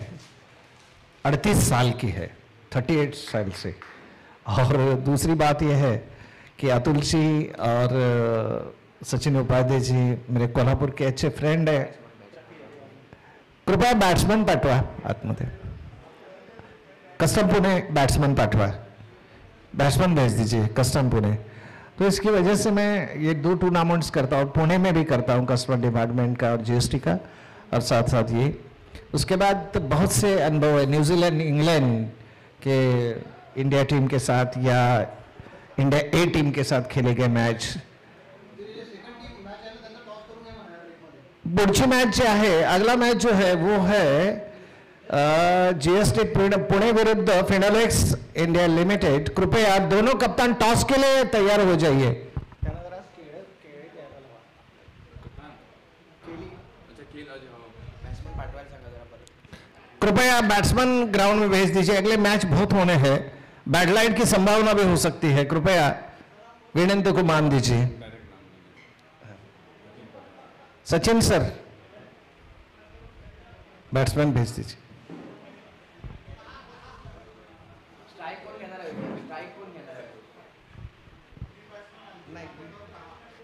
38 साल की है, 38 साल से। और दूसरी बात यह है कि अतुल जी और सचिन उपाध्याय जी मेरे कोल्हापुर के अच्छे फ्रेंड है। कृपया बॅट्समन पाठवा आतमध्ये, कस्टम पुणे बॅट्समन पाठवा, बैट्समैन भेज दीजिए कस्टम पुणे। तो इसकी वजह से मैं ये 2 टूर्नामेंट्स करता हूँ, पुणे में भी करता हूँ कस्टमर डिपार्टमेंट का और जीएसटी का, और साथ साथ ये। उसके बाद तो बहुत से अनुभव है न्यूजीलैंड, इंग्लैंड के इंडिया टीम के साथ या इंडिया ए टीम के साथ खेले गए मैच। पुढची मैच जे आहे, अगला मैच जो है वो है जीएसटी पुणे विरुद्ध फिनोलेक्स इंडिया लिमिटेड। कृपया दोनों कप्तान टॉस के लिए तैयार हो जाइए। कृपया बैट्समैन ग्राउंड में भेज दीजिए, अगले मैच बहुत होने हैं, बैडलाइट की संभावना भी हो सकती है। कृपया विनंती को मान दीजिए। सचिन सर बैट्समैन भेज दीजिए।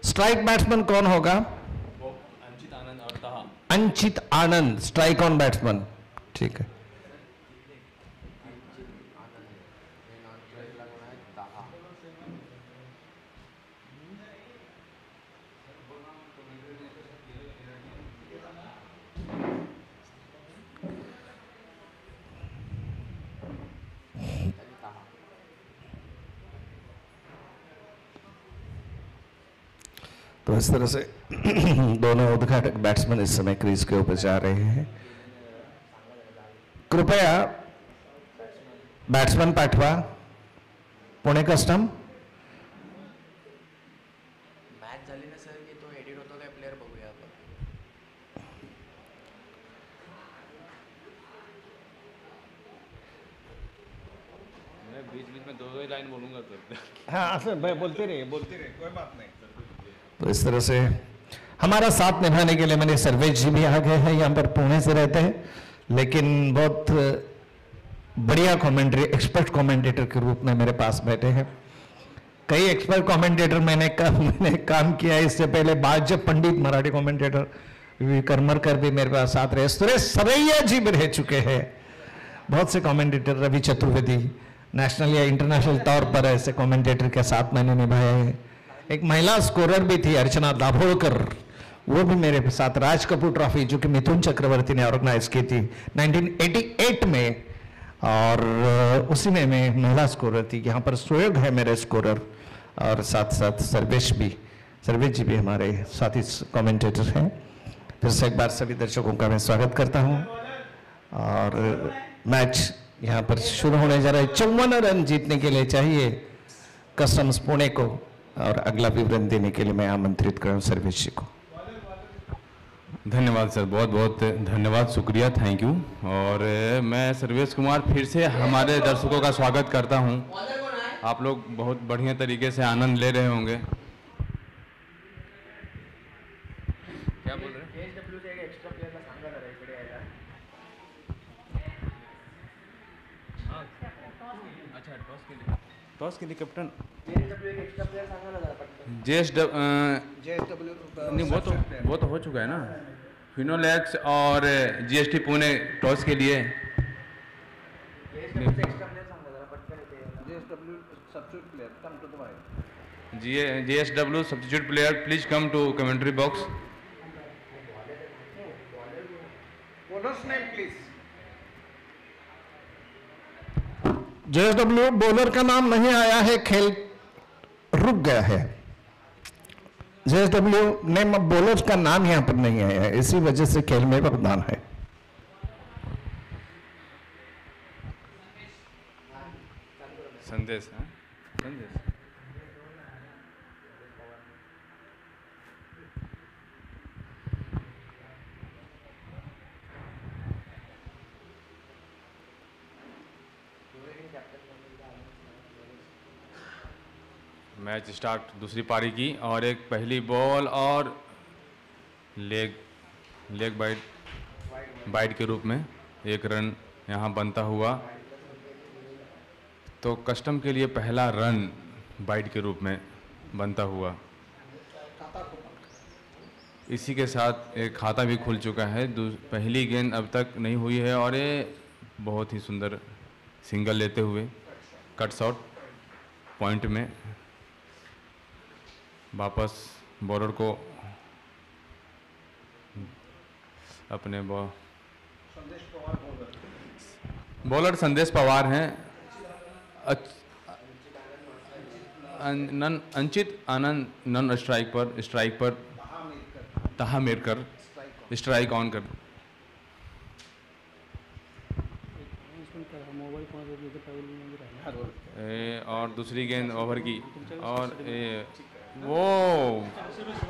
स्ट्राइक बैट्समैन कौन होगा? अंचित आनंद और ताहा। अंचित आनंद स्ट्राइक ऑन बैट्समैन, ठीक है। तो इस तरह से दोनों उद्घाटक बैट्समैन इस समय क्रीज के ऊपर जा रहे हैं। कृपया बैट्समैन पाठवा पुणे कस्टम। मॅच झाली ना सर, की तो एडिट होतो काय प्लेयर बघूया आपण। मैं बीच बीच में 2 ही लाइन बोलूंगा सर। हाँ सर, भाई बोलते रहिए कोई बात नहीं। तो इस तरह से हमारा साथ निभाने के लिए मेरे सर्वेश जी भी आ गए हैं, यहाँ पर पुणे से रहते हैं, लेकिन बहुत बढ़िया कमेंट्री एक्सपर्ट कमेंटेटर के रूप में मेरे पास बैठे हैं। कई एक्सपर्ट कमेंटेटर मैंने काम किया है इससे पहले। बाज पंडित मराठी कमेंटेटर वी करमरकर भी मेरे पास साथ रहे। सुरेश सरैया जी भी रह चुके हैं। बहुत से कमेंटेटर, रवि चतुर्वेदी, नेशनल या इंटरनेशनल तौर पर ऐसे कमेंटेटर के साथ मैंने निभाया है। एक महिला स्कोरर भी थी अर्चना दाभोलकर, वो भी मेरे साथ। राज कपूर ट्रॉफी जो कि मिथुन चक्रवर्ती ने ऑर्गेनाइज की थी 1988 में, और उसी में मैं महिला स्कोरर थी। यहाँ पर सुयोग है मेरे स्कोरर, और साथ साथ सर्वेश जी भी हमारे साथी कमेंटेटर हैं। फिर से एक बार सभी दर्शकों का मैं स्वागत करता हूँ। और मैच यहाँ पर शुरू होने जा रहा है। 54 रन जीतने के लिए चाहिए कस्टम्स पुणे को, और अगला विवरण देने के लिए मैं आमंत्रित करूँ सर्वेश जी को। धन्यवाद सर, बहुत बहुत धन्यवाद, शुक्रिया, थैंक यू। और मैं सर्वेश कुमार फिर से हमारे दर्शकों का स्वागत करता हूं। आप लोग बहुत बढ़िया तरीके से आनंद ले रहे होंगे। क्या बोल रहे हैं? एसडब्ल्यू से एक एक्स्ट्रा प्लेयर का सांगा जरा इकडे यायला। अच्छा, टॉस के लिए कैप्टन एसडब्ल्यू एक एक्स्ट्रा प्लेयर सांगा ना जरा पटकन। जेएसडब्ल्यू नहीं, वो तो हो चुका है ना। फिनोलेक्स और जीएसटी पुणे टॉस के लिए। एसडब्ल्यू से एक्स्ट्रा प्लेयर सांगा जरा पटकन येते। JSW substitute player come to the mic. JSW substitute player please come to commentary box. Bowler's name please. JSW bowler का नाम नहीं आया है, खेल रुक गया है। जेएसडब्ल्यू नेम बॉलर का नाम यहां पर नहीं आया है, इसी वजह से खेल में व्यवधान है। संदेश, हाँ संदेश। मैच स्टार्ट दूसरी पारी की, और एक पहली बॉल और लेग बाइट के रूप में एक रन यहाँ बनता हुआ। तो कस्टम के लिए पहला रन बाइट के रूप में बनता हुआ। इसी के साथ एक खाता भी खुल चुका है। पहली गेंद अब तक नहीं हुई है, और ये बहुत ही सुंदर सिंगल लेते हुए कट शॉट पॉइंट में वापस बॉलर को अपने बॉलर संदेश पवार हैं। अंचित आनंद नन स्ट्राइक पर तहा मेरकर स्ट्राइक ऑन कर। और दूसरी गेंद ओवर की, और वो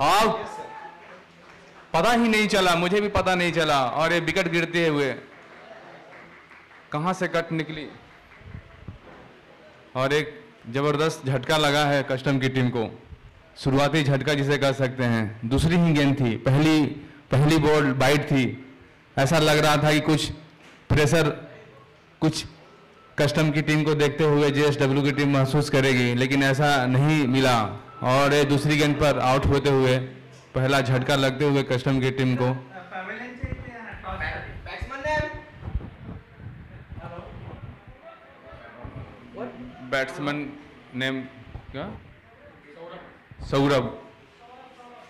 आउट। पता ही नहीं चला, मुझे भी पता नहीं चला, और ये विकेट गिरते हुए कहां से कट निकली, और एक जबरदस्त झटका लगा है कस्टम की टीम को। शुरुआती झटका जिसे कह सकते हैं। दूसरी ही गेंद थी, पहली बॉल बाइट थी। ऐसा लग रहा था कि कुछ प्रेशर कुछ कस्टम की टीम को देखते हुए जेएसडब्ल्यू की टीम महसूस करेगी, लेकिन ऐसा नहीं मिला, और ये दूसरी गेंद पर आउट होते हुए पहला झटका लगते हुए कस्टम की टीम को। बैट्समैन नेम क्या?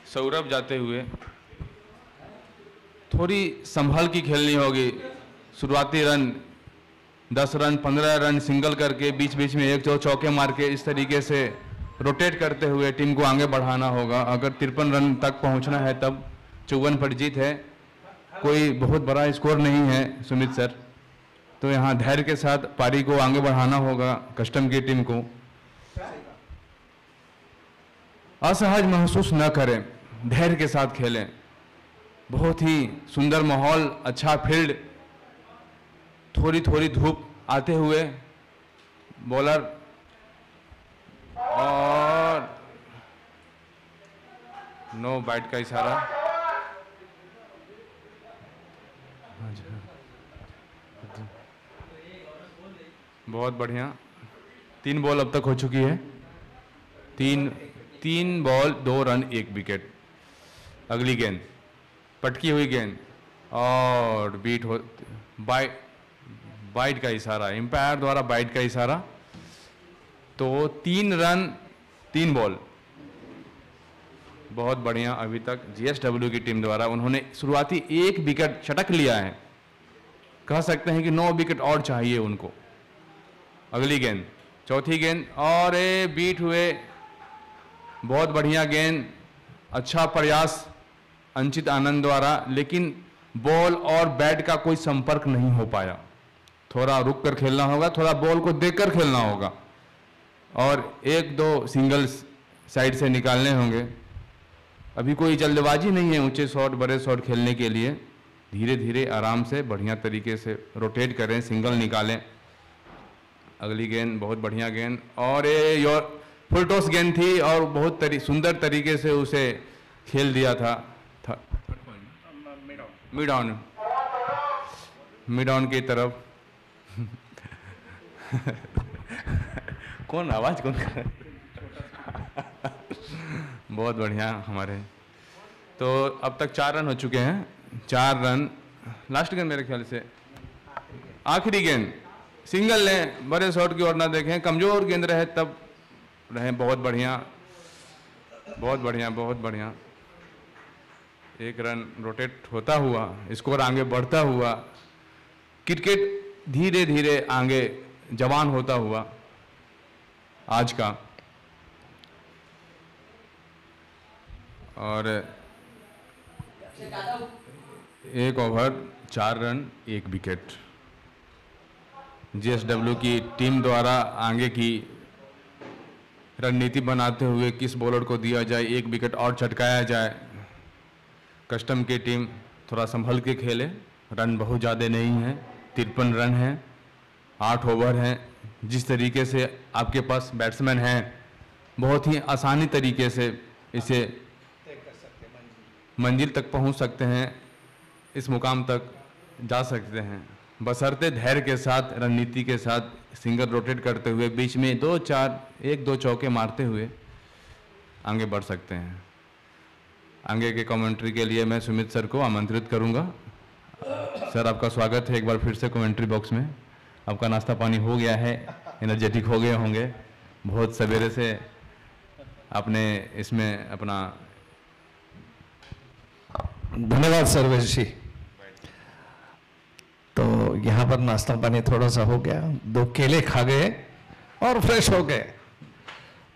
सौरभ जाते हुए। थोड़ी संभल की खेलनी होगी। शुरुआती रन 10 रन 15 रन सिंगल करके बीच बीच में एक दो चौके मार के इस तरीके से रोटेट करते हुए टीम को आगे बढ़ाना होगा। अगर 53 रन तक पहुंचना है तब 54 पर जीत है, कोई बहुत बड़ा स्कोर नहीं है सुमित सर। तो यहाँ धैर्य के साथ पारी को आगे बढ़ाना होगा कस्टम की टीम को। असहज महसूस न करें, धैर्य के साथ खेलें। बहुत ही सुंदर माहौल, अच्छा फील्ड, थोड़ी थोड़ी धूप आते हुए बॉलर और नो बाइट का इशारा। बहुत बढ़िया। 3 बॉल अब तक हो चुकी है। तीन बॉल 2 रन 1 विकेट। अगली गेंद पटकी हुई गेंद और बीट हो बाइट का इशारा, एम्पायर द्वारा बाइट का इशारा। तो 3 रन 3 बॉल, बहुत बढ़िया। अभी तक जेएसडब्ल्यू की टीम द्वारा उन्होंने शुरुआती 1 विकेट छटक लिया है। कह सकते हैं कि 9 विकेट और चाहिए उनको। अगली गेंद, चौथी गेंद, और ये बीट हुए। बहुत बढ़िया गेंद, अच्छा प्रयास अंचित आनंद द्वारा, लेकिन बॉल और बैट का कोई संपर्क नहीं हो पाया। थोड़ा रुक कर खेलना होगा, थोड़ा बॉल को देखकर खेलना होगा, और 1-2 सिंगल्स साइड से निकालने होंगे। अभी कोई जल्दबाजी नहीं है ऊंचे शॉट बड़े शॉट खेलने के लिए। धीरे धीरे आराम से बढ़िया तरीके से रोटेट करें, सिंगल निकालें। अगली गेंद बहुत बढ़िया गेंद, और ये फुल टॉस गेंद थी और बहुत सुंदर तरीके से उसे खेल दिया था। मिड ऑन की तरफ। कौन आवाज कौन कर रहा है? बहुत बढ़िया हमारे। तो अब तक 4 रन हो चुके हैं। 4 रन। लास्ट गेंद मेरे ख्याल से आखिरी गेंद, सिंगल लें, बड़े शॉट की ओर ना देखें, कमजोर गेंद रहे तब रहे। बहुत बढ़िया, बहुत बढ़िया, बहुत बढ़िया। 1 रन रोटेट होता हुआ, स्कोर आगे बढ़ता हुआ, क्रिकेट धीरे धीरे आगे जवान होता हुआ आज का। और 1 ओवर 4 रन 1 विकेट। जेएसडब्ल्यू की टीम द्वारा आगे की रणनीति बनाते हुए किस बॉलर को दिया जाए, एक विकेट और चटकाया जाए। कस्टम की टीम थोड़ा संभल के खेले, रन बहुत ज़्यादा नहीं है, 53 रन हैं, 8 ओवर हैं। जिस तरीके से आपके पास बैट्समैन हैं, बहुत ही आसानी तरीके से इसे मंजिल तक पहुंच सकते हैं, इस मुकाम तक जा सकते हैं, बशर्ते धैर्य के साथ, रणनीति के साथ, सिंगल रोटेट करते हुए, बीच में 1-2 चौके मारते हुए आगे बढ़ सकते हैं। आगे के कमेंट्री के लिए मैं सुमित सर को आमंत्रित करूंगा। सर, आपका स्वागत है एक बार फिर से कमेंट्री बॉक्स में। आपका नाश्ता पानी हो गया है, एनर्जेटिक हो गए होंगे, बहुत सवेरे से आपने इसमें अपना। धन्यवाद सर्वेश जी। तो यहाँ पर नाश्ता पानी थोड़ा सा हो गया, 2 केले खा गए और फ्रेश हो गए।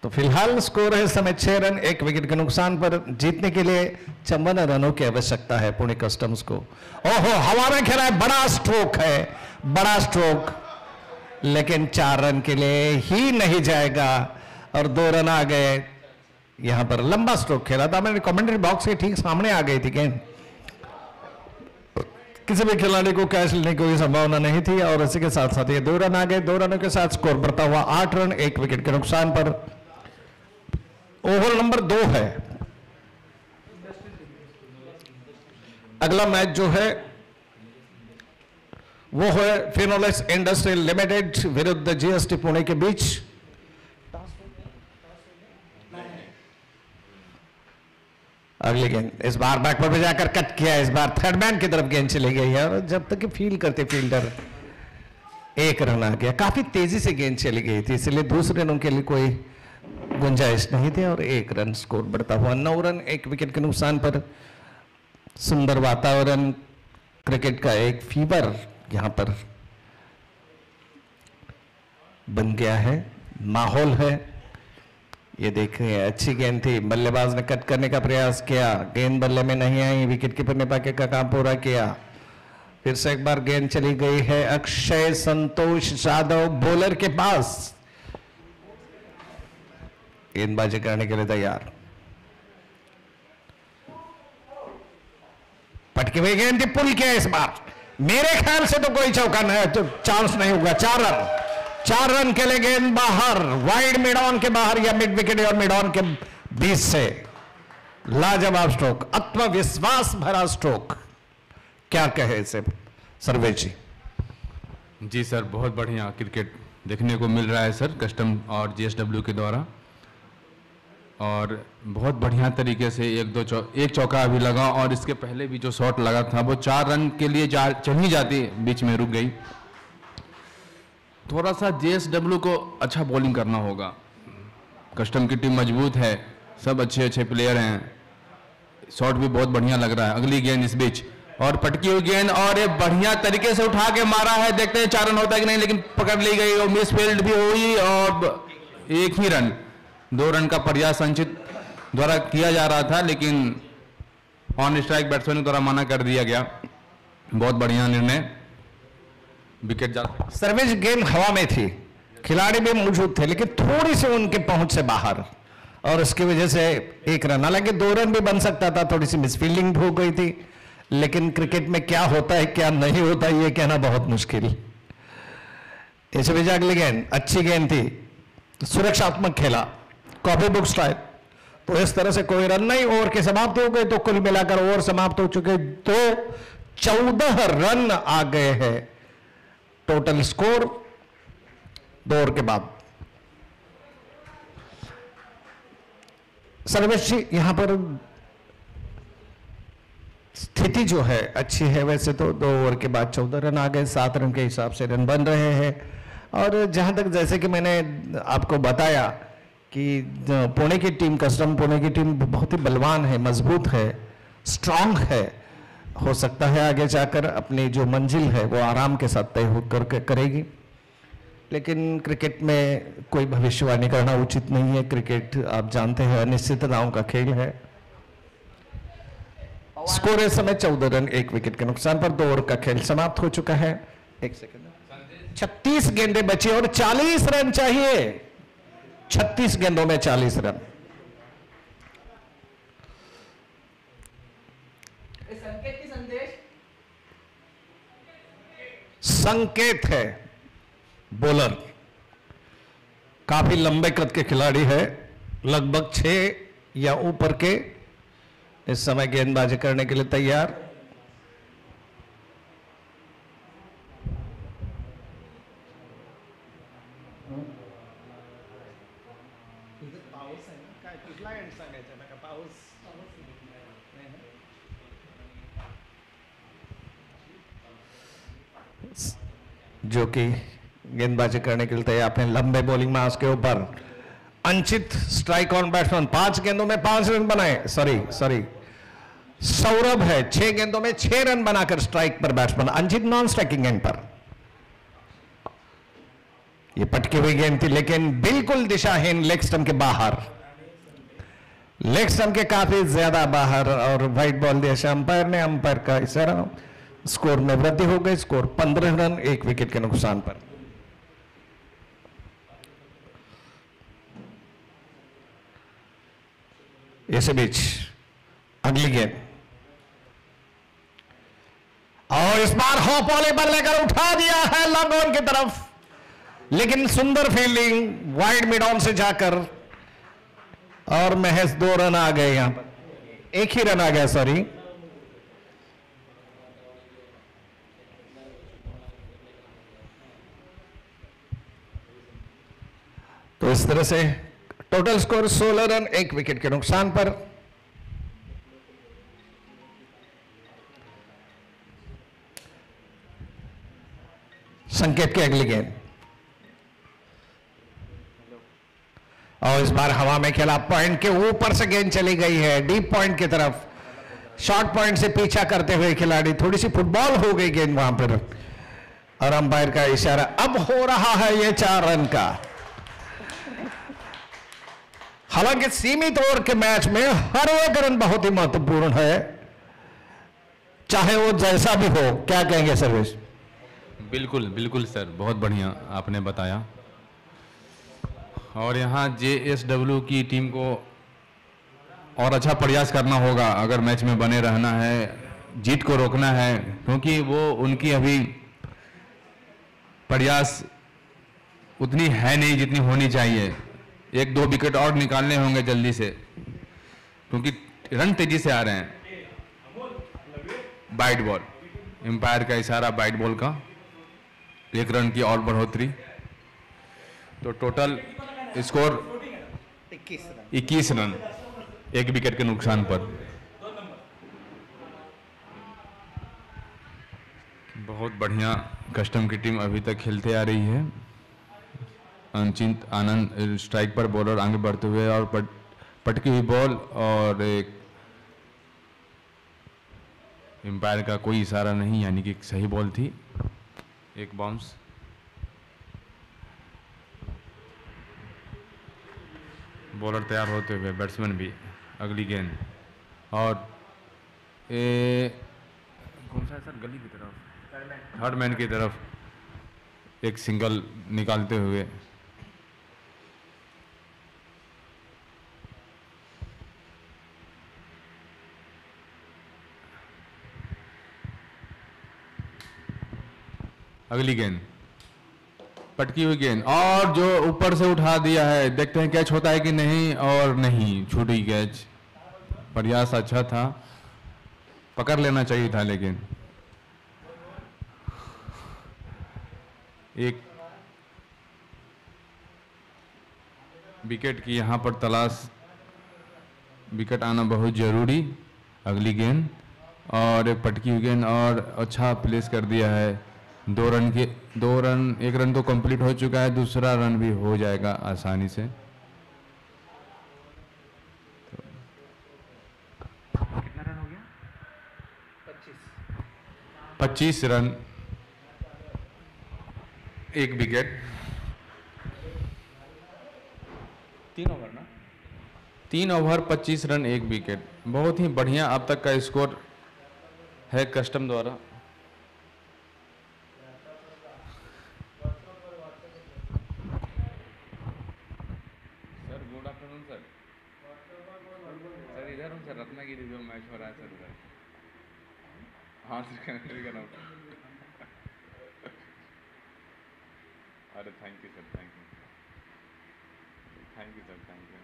तो फिलहाल स्कोर है इस समय 6 रन 1 विकेट के नुकसान पर। जीतने के लिए 54 रनों की आवश्यकता है पुणे कस्टम्स को। ओहो, हवा में खेला है, बड़ा स्ट्रोक है, बड़ा स्ट्रोक, लेकिन 4 रन के लिए ही नहीं जाएगा और 2 रन आ गए। यहां पर लंबा स्ट्रोक खेला था, मैंने कमेंट्री बॉक्स के ठीक सामने आ गई थी गेंद। किसी भी खिलाड़ी को कैच लेने की कोई संभावना नहीं थी और इसी के साथ साथ ये 2 रन आ गए। 2 रनों के साथ स्कोर बढ़ता हुआ 8 रन 1 विकेट के नुकसान पर। ओवर नंबर 2 है। अगला मैच जो है वो है फिनोलेक्स इंडस्ट्रियल लिमिटेड विरुद्ध जीएसटी पुणे के बीच। अगली गेंद इस बार बैकवर्ड में जाकर कट किया, इस बार थर्ड मैन की तरफ गेंद चली गई है और जब तक फील करते फील्डर 1 रन आ गया। काफी तेजी से गेंद चली गई थी, इसलिए दूसरे रनों के लिए कोई गुंजाइश नहीं थी और 1 रन स्कोर बढ़ता हुआ 9 रन 1 विकेट के नुकसान पर। सुंदर वातावरण, क्रिकेट का एक फीवर यहां पर बन गया है, माहौल है। ये देखें, अच्छी गेंद थी, बल्लेबाज ने कट करने का प्रयास किया, गेंद बल्ले में नहीं आई, विकेटकीपर ने बाकी का काम पूरा किया। फिर से एक बार गेंद चली गई है अक्षय संतोष यादव बॉलर के पास, गेंदबाजी करने के लिए तैयार। पटकी हुई गेंद थी, पुल किया इस बार। मेरे ख्याल से तो कोई चौका नहीं, तो चांस नहीं होगा। 4 रन के लिए गेंद बाहर, वाइड मिड ऑन के बाहर या मिड विकेट और मिड ऑन के बीच से। लाजवाब स्ट्रोक, आत्मविश्वास भरा स्ट्रोक, क्या कहे इसे सर्वेश जी। जी सर, बहुत बढ़िया क्रिकेट देखने को मिल रहा है सर, कस्टम और जीएसडब्ल्यू के द्वारा। और बहुत बढ़िया तरीके से एक चौका अभी लगा और इसके पहले भी जो शॉट लगा था वो 4 रन के लिए चल ही जाती, बीच में रुक गई। थोड़ा सा जेएसडब्ल्यू को अच्छा बॉलिंग करना होगा। कस्टम की टीम मजबूत है, सब अच्छे प्लेयर हैं, शॉट भी बहुत बढ़िया लग रहा है। अगली गेंद इस बीच और पटकी हुई गेंद और ये बढ़िया तरीके से उठा के मारा है, देखते हैं 4 रन होता है कि नहीं, लेकिन पकड़ ली गई और मिस फील्ड भी हुई और 1 ही रन। 2 रन का प्रयास संचित द्वारा किया जा रहा था लेकिन ऑन स्ट्राइक बैट्समैन द्वारा मना कर दिया गया। बहुत बढ़िया निर्णय, विकेट जा। सर्विस गेंद हवा में थी, खिलाड़ी भी मौजूद थे लेकिन थोड़ी सी उनके पहुंच से बाहर और उसकी वजह से 1 रन, हालांकि 2 रन भी बन सकता था, थोड़ी सी मिसफील्डिंग हो गई थी। लेकिन क्रिकेट में क्या होता है क्या नहीं होता ये कहना बहुत मुश्किल। इस वजह अगली गेंद अच्छी गेंद थी, सुरक्षात्मक खेला, कॉपी बुक स्टाइल। तो इस तरह से कोई रन नहीं, ओवर के समाप्त हो गए। तो कुल मिलाकर ओवर समाप्त हो चुके तो 14 रन आ गए हैं टोटल स्कोर 2 ओवर के बाद। सर्वेश जी, यहां पर स्थिति जो है अच्छी है, वैसे तो 2 ओवर के बाद 14 रन आ गए, 7 रन के हिसाब से रन बन रहे हैं। और जहां तक जैसे कि मैंने आपको बताया कि पुणे की टीम, कस्टम पुणे की टीम बहुत ही बलवान है, मजबूत है, स्ट्रांग है। हो सकता है आगे जाकर अपनी जो मंजिल है वो आराम के साथ तय होकर करेगी, लेकिन क्रिकेट में कोई भविष्यवाणी करना उचित नहीं है। क्रिकेट आप जानते हैं अनिश्चितताओं का खेल है। स्कोर इस समय 14 रन 1 विकेट के नुकसान पर 2 ओवर का खेल समाप्त हो चुका है। 1 सेकंड, 36 गेंदें बची और 40 रन चाहिए। 36 गेंदों में 40 रन। संकेत है बॉलर, काफी लंबे कद के खिलाड़ी है, लगभग 6 या ऊपर के, इस समय गेंदबाजी करने के लिए तैयार। पाऊस आहे ना काय, कुठला एंड सांगायचा ना का पाऊस जो कि गेंदबाजी करने के लिए तैयार, अपने लंबे बॉलिंग मास के ऊपर अंचित स्ट्राइक ऑन बैट्समैन, 5 गेंदों में 5 रन बनाए, सॉरी सौरभ है, 6 गेंदों में 6 रन बनाकर स्ट्राइक पर batsman, Anchit non striking end पर। यह पटकी हुई गेंद थी लेकिन बिल्कुल दिशाहीन, लेग स्टंप के बाहर, लेग स्टंप के काफी ज्यादा बाहर, और व्हाइट बॉल दिया अंपायर ने। अंपायर का इशारा, स्कोर में वृद्धि हो गई, स्कोर 15 रन 1 विकेट के नुकसान पर। इसी बीच अगली गेंद, और इस बार हॉप वाले पर लेकर उठा दिया है लॉन्ग ऑन की तरफ, लेकिन सुंदर फील्डिंग वाइड मिड ऑन से जाकर, और महज 2 रन आ गए, यहां पर 1 ही रन आ गया, सॉरी। तो इस तरह से टोटल स्कोर 16 रन 1 विकेट के नुकसान पर। संकेत की अगली गेंद, और इस बार हवा में खेला, पॉइंट के ऊपर से गेंद चली गई है डीप पॉइंट की तरफ, शॉर्ट पॉइंट से पीछा करते हुए खिलाड़ी, थोड़ी सी फुटबॉल हो गई गेंद वहां पर, और अंपायर का इशारा। अब हो रहा है ये 4 रन का। हालांकि सीमित ओवर के मैच में हर एक रन बहुत ही महत्वपूर्ण है, चाहे वो जैसा भी हो। क्या कहेंगे सर्वेश? बिल्कुल बिल्कुल सर, बहुत बढ़िया आपने बताया। और यहाँ JSW की टीम को और अच्छा प्रयास करना होगा अगर मैच में बने रहना है, जीत को रोकना है, क्योंकि वो उनकी अभी प्रयास उतनी है नहीं जितनी होनी चाहिए। 1-2 विकेट और निकालने होंगे जल्दी से, क्योंकि रन तेजी से आ रहे हैं। वाइड बॉल, एम्पायर का इशारा वाइड बॉल का, 1 रन की और बढ़ोतरी, तो टोटल स्कोर 21 रन 1 विकेट के नुकसान पर। बहुत बढ़िया कस्टम की टीम अभी तक खेलते आ रही है। अंचित आनंद स्ट्राइक पर, बॉलर आगे बढ़ते हुए, और पटकी हुई बॉल, और एक एम्पायर का कोई इशारा नहीं, यानी कि सही बॉल थी, 1 बाउंस। बॉलर तैयार होते हुए, बैट्समैन भी। अगली गेंद, और कौन सा है सर, गली की तरफ, थर्ड मैन की तरफ एक सिंगल निकालते हुए। अगली गेंद, पटकी हुई गेंद, और जो ऊपर से उठा दिया है, देखते हैं कैच होता है कि नहीं, और नहीं, छूटी कैच। प्रयास अच्छा था, पकड़ लेना चाहिए था, लेकिन एक विकेट की यहाँ पर तलाश, विकेट आना बहुत जरूरी। अगली गेंद, और एक पटकी हुई गेंद, और अच्छा प्लेस कर दिया है। 2 रन, 1 रन तो कंप्लीट हो चुका है, दूसरा रन भी हो जाएगा आसानी से। कितना रन हो गया? 25 run 1 wicket. 3 over 25 run 1 wicket, बहुत ही बढ़िया अब तक का स्कोर है कस्टम द्वारा। हो रहा है सर उधर। हाँ सर कमेंट्री करना होगा। अरे thank you sir, thank you sir, thank you.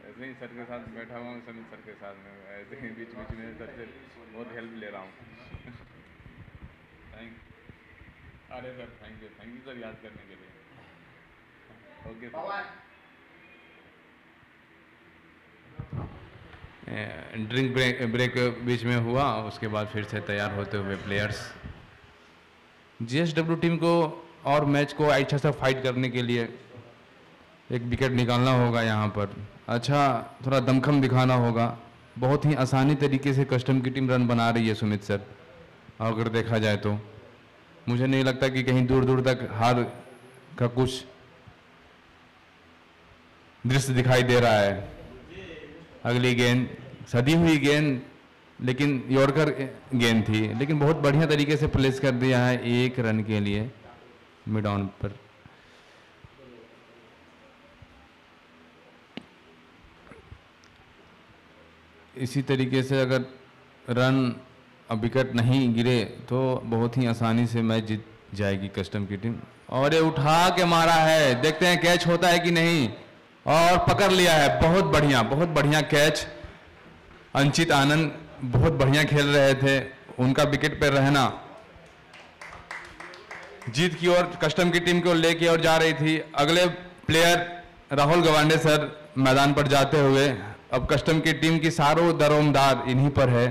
ऐसे ही सर के साथ बैठा हुआ हूँ, सर के साथ में ऐसे ही बीच बीच में सर से बहुत हेल्प ले रहा हूँ। अरे सर थैंक यू सर याद करने के लिए। Okay sir. ड्रिंक ब्रेक बीच में हुआ, उसके बाद फिर से तैयार होते हुए प्लेयर्स। जीएसडब्ल्यू टीम को और मैच को अच्छा से फाइट करने के लिए एक विकेट निकालना होगा यहाँ पर, अच्छा थोड़ा दमखम दिखाना होगा। बहुत ही आसानी तरीके से कस्टम की टीम रन बना रही है सुमित सर, अगर देखा जाए तो मुझे नहीं लगता कि कहीं दूर दूर तक हार का कुछ दृश्य दिखाई दे रहा है। अगली गेंद सदी हुई गेंद, लेकिन यॉर्कर गेंद थी, लेकिन बहुत बढ़िया तरीके से प्लेस कर दिया है 1 रन के लिए मिड ऑन पर। इसी तरीके से अगर रन अब विकेट नहीं गिरे तो बहुत ही आसानी से मैच जीत जाएगी कस्टम की टीम। और ये उठा के मारा है, देखते हैं कैच होता है कि नहीं, और पकड़ लिया है। बहुत बढ़िया कैच। अंचित आनंद बहुत बढ़िया खेल रहे थे, उनका विकेट पर रहना जीत की ओर कस्टम की टीम को लेके और जा रही थी। अगले प्लेयर राहुल गवांडे सर मैदान पर जाते हुए, अब कस्टम की टीम की सारों दरोमदार इन्हीं पर है।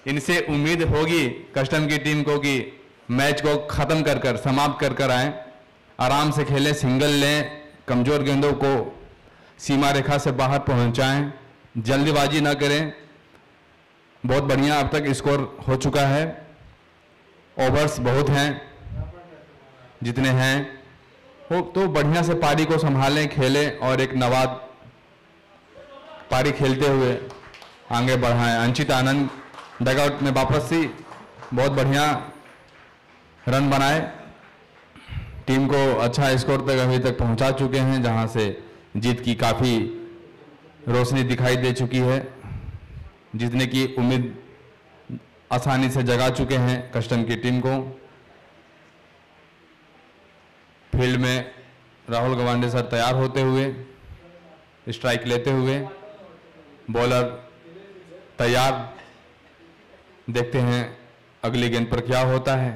इनसे उम्मीद होगी कस्टम की टीम को कि मैच को खत्म कर समाप्त कर आए, आराम से खेलें, सिंगल लें, कमजोर गेंदों को सीमा रेखा से बाहर पहुंचाएं, जल्दबाजी ना करें। बहुत बढ़िया अब तक स्कोर हो चुका है, ओवर्स बहुत हैं, जितने हैं हो तो बढ़िया से पारी को संभालें, खेलें और एक नवाद पारी खेलते हुए आगे बढ़ाएं। अंचित आनंद डगआउट में वापस सी बहुत बढ़िया रन बनाए, टीम को अच्छा स्कोर तक अभी तक पहुंचा चुके हैं, जहां से जीत की काफी रोशनी दिखाई दे चुकी है, जीतने की उम्मीद आसानी से जगा चुके हैं कस्टम की टीम को। फील्ड में राहुल गवांडे सर तैयार होते हुए, स्ट्राइक लेते हुए, बॉलर तैयार। देखते हैं अगली गेंद पर क्या होता है।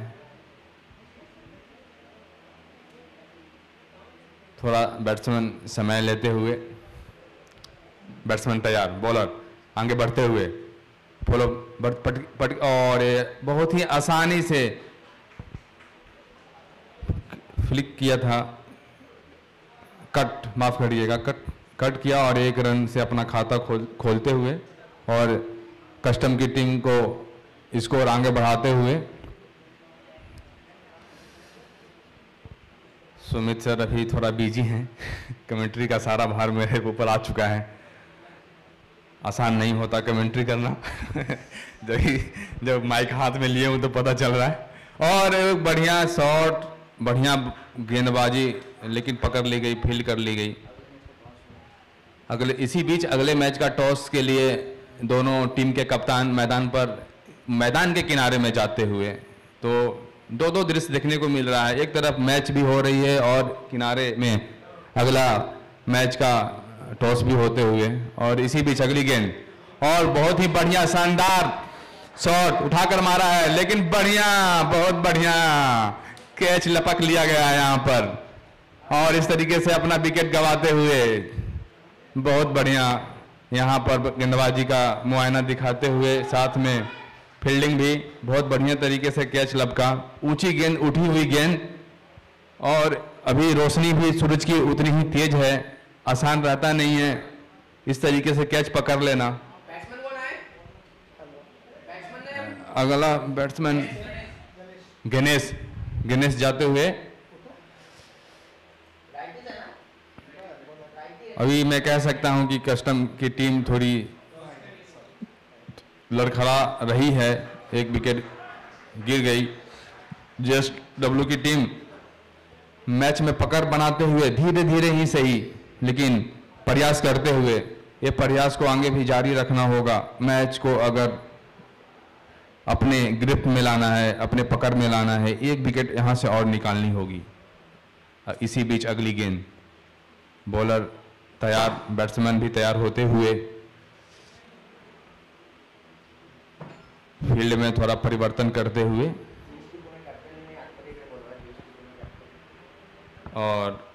थोड़ा बैट्समैन समय लेते हुए, बैट्समैन तैयार, बॉलर आगे बढ़ते हुए, फॉलो पट और बहुत ही आसानी से फ्लिक किया था, कट माफ करिएगा, कट किया और 1 रन से अपना खाता खोलते हुए और कस्टम की टीम को स्कोर आगे बढ़ाते हुए। सुमित सर अभी थोड़ा बिजी हैं, कमेंट्री का सारा भार मेरे ऊपर आ चुका है, आसान नहीं होता कमेंट्री करना। जब माइक हाथ में लिए हूं तो पता चल रहा है। और बढ़िया शॉट, बढ़िया गेंदबाजी, लेकिन पकड़ ली गई, फील्ड कर ली गई। इसी बीच अगले मैच का टॉस के लिए दोनों टीम के कप्तान मैदान के किनारे में जाते हुए, तो दो दृश्य देखने को मिल रहा है। एक तरफ मैच भी हो रही है और किनारे में अगला मैच का टॉस भी होते हुए, और इसी बीच अगली गेंद और बहुत ही बढ़िया शानदार शॉट उठाकर मारा है, लेकिन बढ़िया, बहुत बढ़िया कैच लपक लिया गया है यहाँ पर, और इस तरीके से अपना विकेट गंवाते हुए बहुत बढ़िया यहाँ पर गेंदबाजी का मुआयना दिखाते हुए, साथ में फील्डिंग भी बहुत बढ़िया तरीके से कैच लपका। ऊंची गेंद, उठी हुई गेंद, और अभी रोशनी भी सूरज की उतनी ही तेज है, आसान रहता नहीं है इस तरीके से कैच पकड़ लेना। बैट्समैन कौन है? अगला बैट्समैन गणेश जाते हुए। अभी मैं कह सकता हूं कि कस्टम की टीम थोड़ी लड़खड़ा रही है, एक विकेट गिर गई। जीएसडब्ल्यू की टीम मैच में पकड़ बनाते हुए धीरे धीरे ही सही, लेकिन प्रयास करते हुए ये प्रयास को आगे भी जारी रखना होगा। मैच को अगर अपने ग्रिप में लाना है, अपने पकड़ में लाना है, एक विकेट यहाँ से और निकालनी होगी। इसी बीच अगली गेंद, बॉलर तैयार, बैट्समैन भी तैयार होते हुए फील्ड में थोड़ा परिवर्तन करते हुए और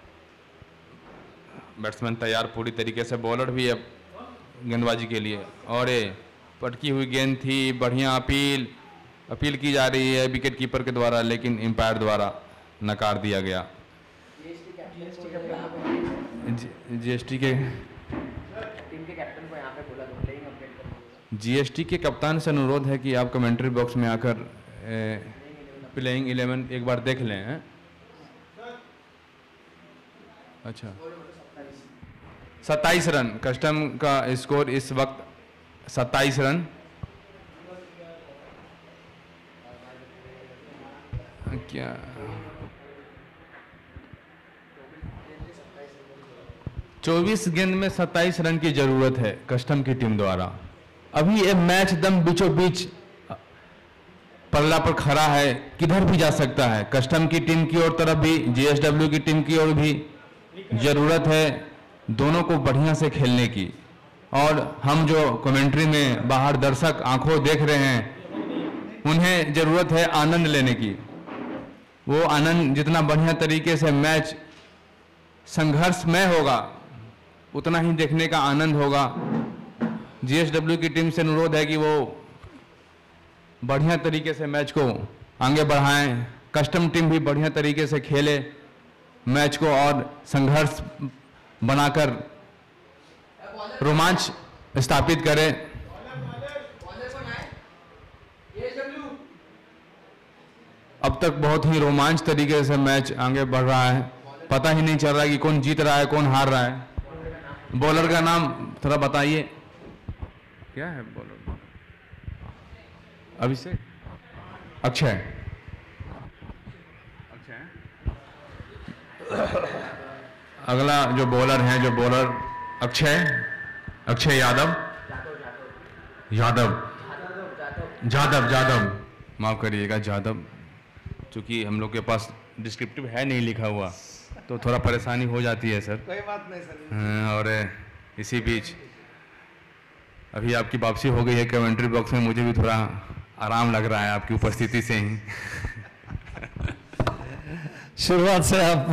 बैट्समैन तैयार पूरी तरीके से, बॉलर भी अब गेंदबाजी के लिए। और ये पटकी हुई गेंद थी, बढ़िया अपील की जा रही है विकेट कीपर के द्वारा, लेकिन एम्पायर द्वारा नकार दिया गया। जीएसटी के टीम के कैप्टन को यहाँ पे बोला तो प्लेइंग अपडेट करना। जीएसटी के कप्तान से अनुरोध है कि आप कमेंट्री बॉक्स में आकर प्लेइंग 11 एक बार देख लें। हैं? अच्छा, 27 रन कस्टम का स्कोर इस वक्त 27 रन। क्या 24 गेंद में 27 रन की जरूरत है कस्टम की टीम द्वारा। अभी ये मैच दम बीचों बीच पल्ला पर खड़ा है, किधर भी जा सकता है। कस्टम की टीम की ओर तरफ भी, जीएसडब्ल्यू की टीम की ओर भी जरूरत है दोनों को बढ़िया से खेलने की। और हम जो कमेंट्री में बाहर दर्शक आंखों देख रहे हैं, उन्हें जरूरत है आनंद लेने की। वो आनंद जितना बढ़िया तरीके से मैच संघर्षमय होगा, उतना ही देखने का आनंद होगा। जीएसडब्ल्यू की टीम से अनुरोध है कि वो बढ़िया तरीके से मैच को आगे बढ़ाएं, कस्टम टीम भी बढ़िया तरीके से खेले मैच को और संघर्ष बनाकर रोमांच स्थापित करे। अब तक बहुत ही रोमांच तरीके से मैच आगे बढ़ रहा है, पता ही नहीं चल रहा है कि कौन जीत रहा है कौन हार रहा है। बॉलर का नाम थोड़ा बताइए, क्या है बॉलर? अभिषेक, अक्षय। अगला जो बॉलर है, जो बॉलर अक्षय यादव, माफ करिएगा, यादव। चूंकि हम लोग के पास डिस्क्रिप्टिव है नहीं लिखा हुआ, तो थोड़ा परेशानी हो जाती है सर। कोई बात नहीं सर। और इसी बीच अभी आपकी वापसी हो गई है कमेंट्री बॉक्स में, मुझे भी थोड़ा आराम लग रहा है आपकी उपस्थिति से ही। शुरुआत से आप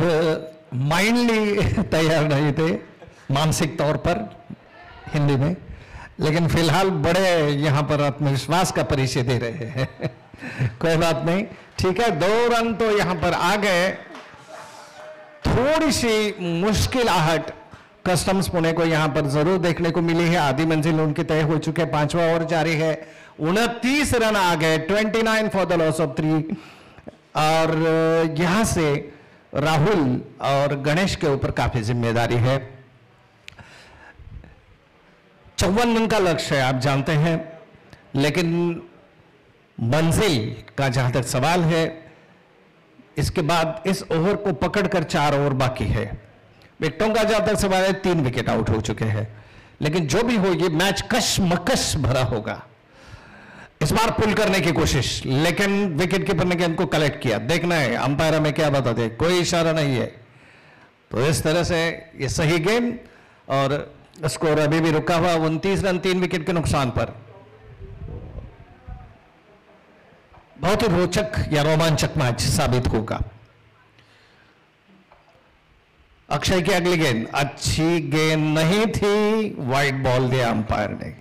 माइंडली तैयार नहीं थे, मानसिक तौर पर हिंदी में, लेकिन फिलहाल बड़े यहाँ पर आत्मविश्वास का परिचय दे रहे हैं। कोई बात नहीं, ठीक है। 2 रन तो यहाँ पर आ गए। थोड़ी सी मुश्किल आहट कस्टम्स पुणे को यहाँ पर जरूर देखने को मिली है। आधी मंजिल उनकी तय हो चुके, 5वां ओवर जारी है। 29 रन आ गए, 29 फॉर द लॉस ऑफ 3। और यहां से राहुल और गणेश के ऊपर काफी जिम्मेदारी है। 54 रन का लक्ष्य है, आप जानते हैं, लेकिन मंजिल का जहां तक सवाल है, इसके बाद इस ओवर को पकड़कर 4 ओवर बाकी है। विकेटों का जहां तक सवाल है, 3 विकेट आउट हो चुके हैं, लेकिन जो भी हो, ये मैच कशमकश भरा होगा। इस बार पुल करने की कोशिश, लेकिन विकेट कीपर ने गेंद को कलेक्ट किया। देखना है अंपायर हमें क्या बताते, कोई इशारा नहीं है। तो इस तरह से ये सही गेंद और स्कोर अभी भी रुका हुआ 29 रन 3 विकेट के नुकसान पर। बहुत ही रोचक या रोमांचक मैच साबित होगा। अक्षय की अगली गेंद अच्छी गेंद नहीं थी, वाइड बॉल दिया अंपायर ने।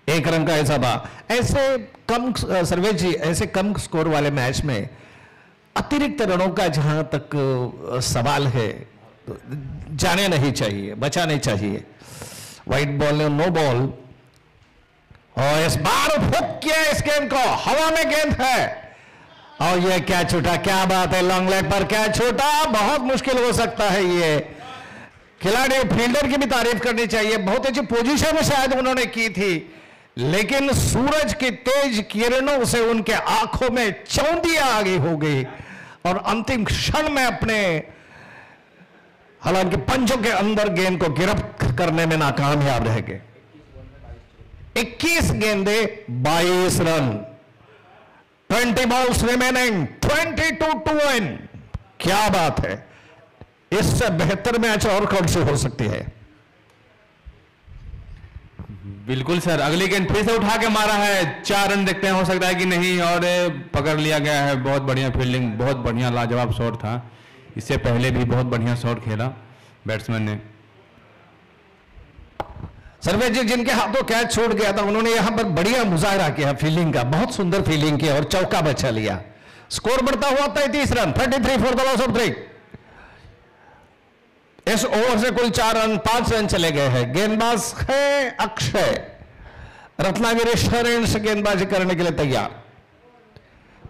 1 रन का हिसाबा। ऐसे कम, सर्वेश जी, ऐसे कम स्कोर वाले मैच में अतिरिक्त रनों का जहां तक सवाल है, तो जाने नहीं चाहिए, बचाने चाहिए। वाइड बॉल ने नो बॉल, और इस बार हुक किया इस गेंद को, हवा में गेंद है और ये क्या छूटा, क्या बात है, लॉन्ग लेग पर क्या छूटा। बहुत मुश्किल हो सकता है ये। खिलाड़ी फील्डर की भी तारीफ करनी चाहिए, बहुत अच्छी पोजीशन में शायद उन्होंने की थी, लेकिन सूरज की तेज किरणों से उनके आंखों में चौंधियां आगे हो गई और अंतिम क्षण में अपने हालांकि पंचों के अंदर गेंद को गिरफ्त करने में नाकामयाब रह गए। 21 गेंदे 22 run, 20 balls remaining, 22 to win। क्या बात है, इससे बेहतर मैच और कौन सी हो सकती है? बिल्कुल सर, अगली गेंद फिर से उठा के मारा है, 4 रन देखते हैं हो सकता है कि नहीं, और पकड़ लिया गया है। बहुत बढ़िया फील्डिंग, बहुत बढ़िया लाजवाब शॉट था। इससे पहले भी बहुत बढ़िया शॉट खेला बैट्समैन ने। सर्वेश जी, जिनके हाथों कैच छूट गया था, उन्होंने यहां पर बढ़िया मुजाहरा किया फील्डिंग का, बहुत सुंदर फील्डिंग की और चौका बचा लिया। स्कोर बढ़ता हुआ 33 run, 33 for the loss of 3। इस ओवर से कुल 4 रन, 5 रन चले गए हैं। गेंदबाज है अक्षय, रत्नागिरी शरेंस गेंदबाजी करने के लिए तैयार।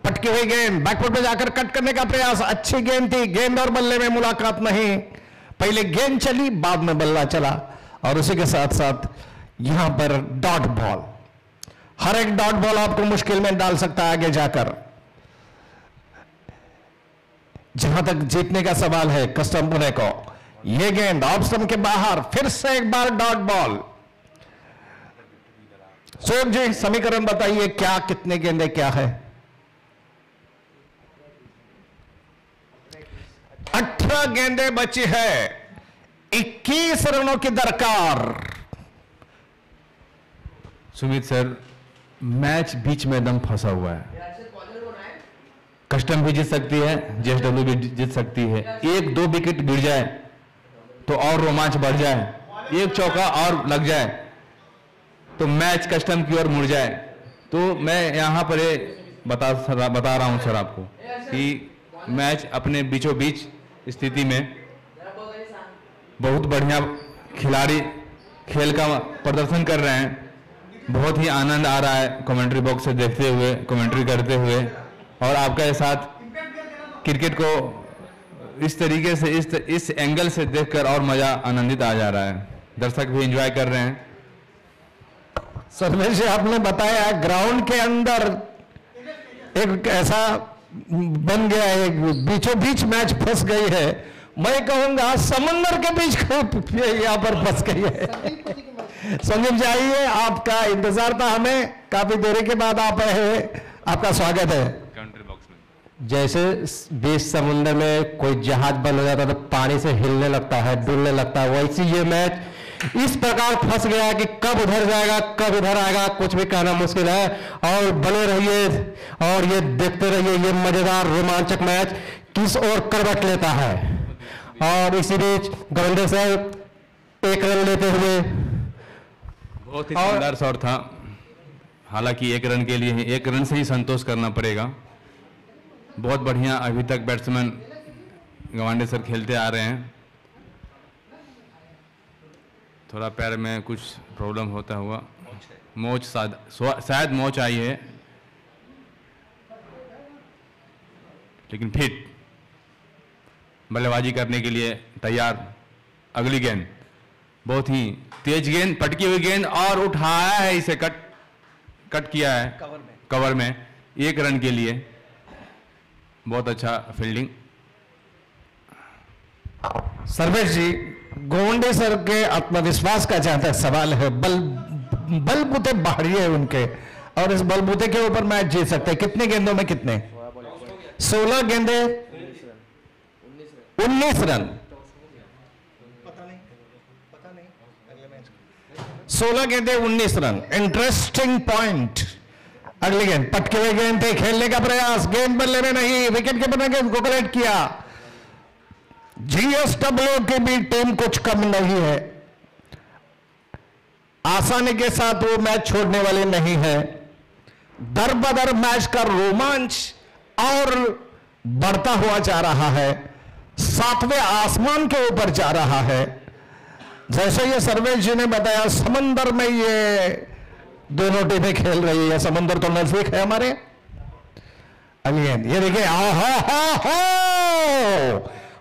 पटकी हुई गेंद बैकफुट पे जाकर कट करने का प्रयास, अच्छी गेंद थी। गेंद और बल्ले में मुलाकात नहीं, पहले गेंद चली बाद में बल्ला चला, और उसी के साथ साथ यहां पर डॉट बॉल। हर एक डॉट बॉल आपको मुश्किल में डाल सकता है आगे जाकर। जहां तक जीतने का सवाल है कस्टम पुणे को, यह गेंद ऑफ स्टंप के बाहर, फिर से एक बार डॉट बॉल। सोम जी, समीकरण बताइए, क्या कितने गेंदे क्या है? 18 गेंदे बची है, 21 रनों की दरकार। सुमित सर, मैच बीच में एकदम फंसा हुआ है। कस्टम भी जीत सकती है, जेएसडब्ल्यू भी जीत सकती है। 1-2 विकेट गिर जाए तो और रोमांच बढ़ जाए, एक चौका और लग जाए तो मैच कस्टम की ओर मुड़ जाए। तो मैं यहाँ पर बता रहा हूँ सर आपको कि मैच अपने बीचों बीच स्थिति में बहुत बढ़िया खिलाड़ी खेल का प्रदर्शन कर रहे हैं। बहुत ही आनंद आ रहा है कमेंट्री बॉक्स से देखते हुए, कमेंट्री करते हुए, और आपके साथ क्रिकेट को इस तरीके से इस एंगल से देखकर और मजा आनंदित आ जा रहा है। दर्शक भी एंजॉय कर रहे हैं। सर्वेश जी, आपने बताया ग्राउंड के अंदर एक ऐसा बन गया है, बीचों बीच मैच फंस गई है। मैं कहूंगा समंदर के बीच यहां पर फंस गई है। संजीव जी आइए, आपका इंतजार था हमें, काफी देरी के बाद आप आए हैं, आपका स्वागत है। कमेंट्री बॉक्स में जैसे बीच समुद्र में कोई जहाज बंद हो जाता है तो पानी से हिलने लगता है, डुलने लगता है, वैसे ये मैच इस प्रकार फंस गया कि कब उधर जाएगा कब इधर आएगा कुछ भी कहना मुश्किल है। और बने रहिए और ये देखते रहिए, ये मजेदार रोमांचक मैच किस ओर करवट लेता है। और इसी बीच गवंडे साहब 1 रन लेते हुए, बहुत ही शानदार शॉट था। हालांकि 1 रन के लिए 1 रन से ही संतोष करना पड़ेगा। बहुत बढ़िया अभी तक बैट्समैन गवांडे सर खेलते आ रहे हैं। थोड़ा पैर में कुछ प्रॉब्लम होता हुआ, मोच शायद मोच आई है, लेकिन फिर बल्लेबाजी करने के लिए तैयार। अगली गेंद बहुत ही तेज गेंद, पटकी हुई गेंद, और उठाया है इसे, कट किया है कवर में 1 रन के लिए। बहुत अच्छा फील्डिंग। सर्वेश जी, गोवंडे सर के आत्मविश्वास का जहां तक सवाल है, बलबूते बाहरी है उनके, और इस बलबूते के ऊपर मैच जीत सकते हैं। कितने गेंदों में कितने? 16 गेंदे 19 रन, 16 गेंदे 19 रन। Interesting point. अगली गेंद पटके हुए गेंद थे, खेलने का प्रयास, गेंद बल्ले में नहीं, विकेट कीपर ने गेंद को कलेक्ट किया। जीएसडब्ल्यू की भी टीम कुछ कम नहीं है, आसानी के साथ वो मैच छोड़ने वाले नहीं है। दर बदर मैच का रोमांच और बढ़ता हुआ जा रहा है, 7वें आसमान के ऊपर जा रहा है। जैसे ये सर्वेश जी ने बताया, समंदर में ये दोनों टीमें खेल रही है। समंदर तो नजदीक है हमारे। अगेन ये देखिए,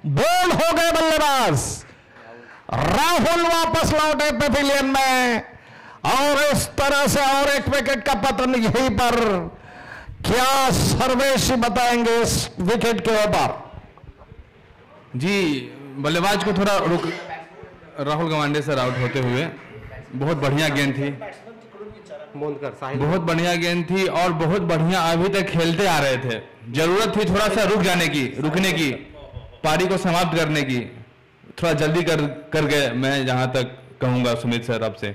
बोल्ड हो गए बल्लेबाज। राहुल वापस लौटे पेविलियन में, और इस तरह से और एक विकेट का पतन यहीं पर। क्या सर्वेश बताएंगे इस विकेट के ऊपर? जी, बल्लेबाज को थोड़ा रुक, राहुल गवांडे सर आउट होते हुए। बहुत बढ़िया गेंद थी, बहुत बढ़िया गेंद थी और बहुत बढ़िया अभी तक खेलते आ रहे थे। जरूरत थी थोड़ा सा रुकने की, पारी को समाप्त करने की। थोड़ा जल्दी कर गए, मैं जहां तक कहूंगा सुमित सर आपसे।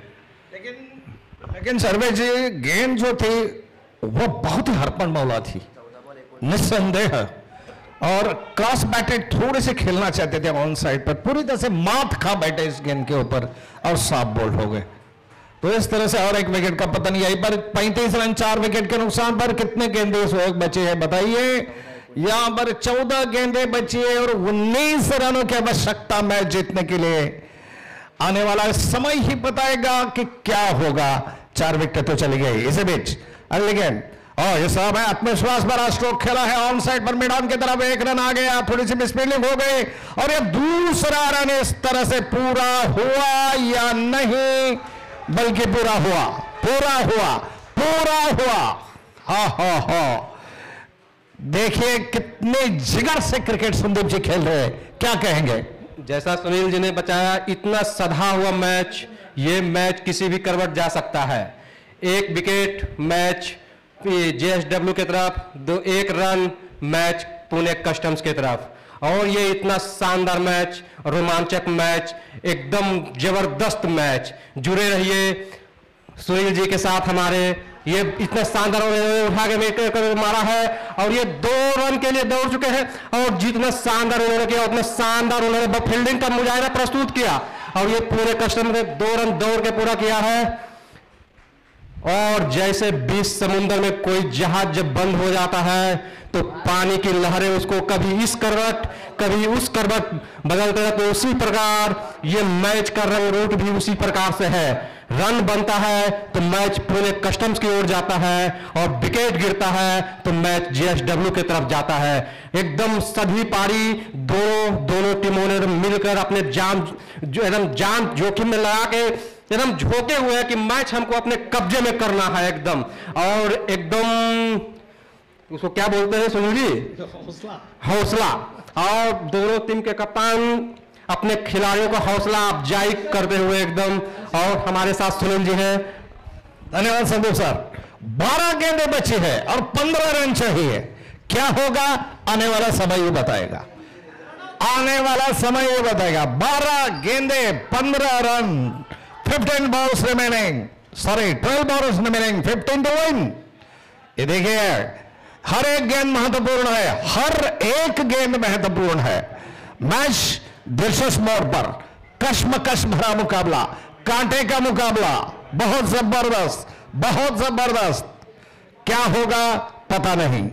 लेकिन सर्वे जी, गेंद जो थी वो बहुत ही हरपन मौला थी निस्संदेह, और क्रॉस बैटेड थोड़े से खेलना चाहते थे ऑन साइड पर, पूरी तरह से मात खा बैठे इस गेंद के ऊपर और साफ बोल्ड हो गए। तो इस तरह से और एक विकेट का पतन। यहीं पर 35 रन 4 विकेट के नुकसान पर कितने गेंदे इस वक्त बचे हैं बताइए? यहां पर 14 गेंदे बची है और 19 रनों की आवश्यकता मैच जीतने के लिए। आने वाला समय ही बताएगा कि क्या होगा। 4 विकेट तो चली गई। इसी बीच अगली गेंद, और ये साहब है आत्मविश्वास भरा स्ट्रोक खेला है ऑन साइड पर, मैदान की तरफ 1 रन आ गया, थोड़ी सी मिसफील्डिंग हो गई और ये दूसरा रन इस तरह से पूरा हुआ या नहीं, बल्कि पूरा हुआ। हा। देखिए कितने जिगर से क्रिकेट संदीप जी खेल रहे हैं, क्या कहेंगे? जैसा सुनील जी ने बताया, इतना सधा हुआ मैच, ये मैच किसी भी करवट जा सकता है। 1 विकेट मैच जेएसडब्ल्यू की तरफ, 1 रन मैच पुणे कस्टम्स की तरफ। और ये इतना शानदार मैच, रोमांचक मैच, एकदम जबरदस्त मैच। जुड़े रहिए सुनील जी के साथ हमारे। ये इतना शानदार उठा के मारा है और ये 2 रन के लिए दौड़ चुके हैं, और जितना शानदार उन्होंने किया उतना शानदार उन्होंने फील्डिंग का मुजाहिरा प्रस्तुत किया, और ये पूरे कस्टम ने 2 रन दौड़ के पूरा किया है। और जैसे बीच समुद्र में कोई जहाज जब बंद हो जाता है तो पानी की लहरें उसको कभी इस करवट कभी उस करवट बदलते रहते, उसी प्रकार ये मैच का रंग रूट भी उसी प्रकार से है। रन बनता है तो मैच पुणे कस्टम्स की ओर जाता है, और विकेट गिरता है तो मैच जेएसडब्ल्यू की तरफ जाता है। एकदम सभी पारी दोनों टीमों ने मिलकर अपने एकदम जान जोखिम में लगा के एकदम झोंके हुए हैं कि मैच हमको अपने कब्जे में करना है एकदम। और एकदम उसको क्या बोलते हैं सुनील जी? हौसला। और दोनों टीम के कप्तान अपने खिलाड़ियों को हौसला अफजाई करते हुए एकदम, और हमारे साथ सुनील जी हैं। धन्यवाद संदीप सर। 12 गेंदें बची है और 15 रन चाहिए। क्या होगा आने वाला समय ही बताएगा। 12 गेंदें 15 run, 15 balls remaining, 12 balls remaining, 15 to win। ये देखिए हर एक गेंद महत्वपूर्ण है, हर एक गेंद महत्वपूर्ण है। मैच दिलचस्प मोड़ पर, कश्मकश भरा मुकाबला, कांटे का मुकाबला, बहुत जबरदस्त। क्या होगा पता नहीं।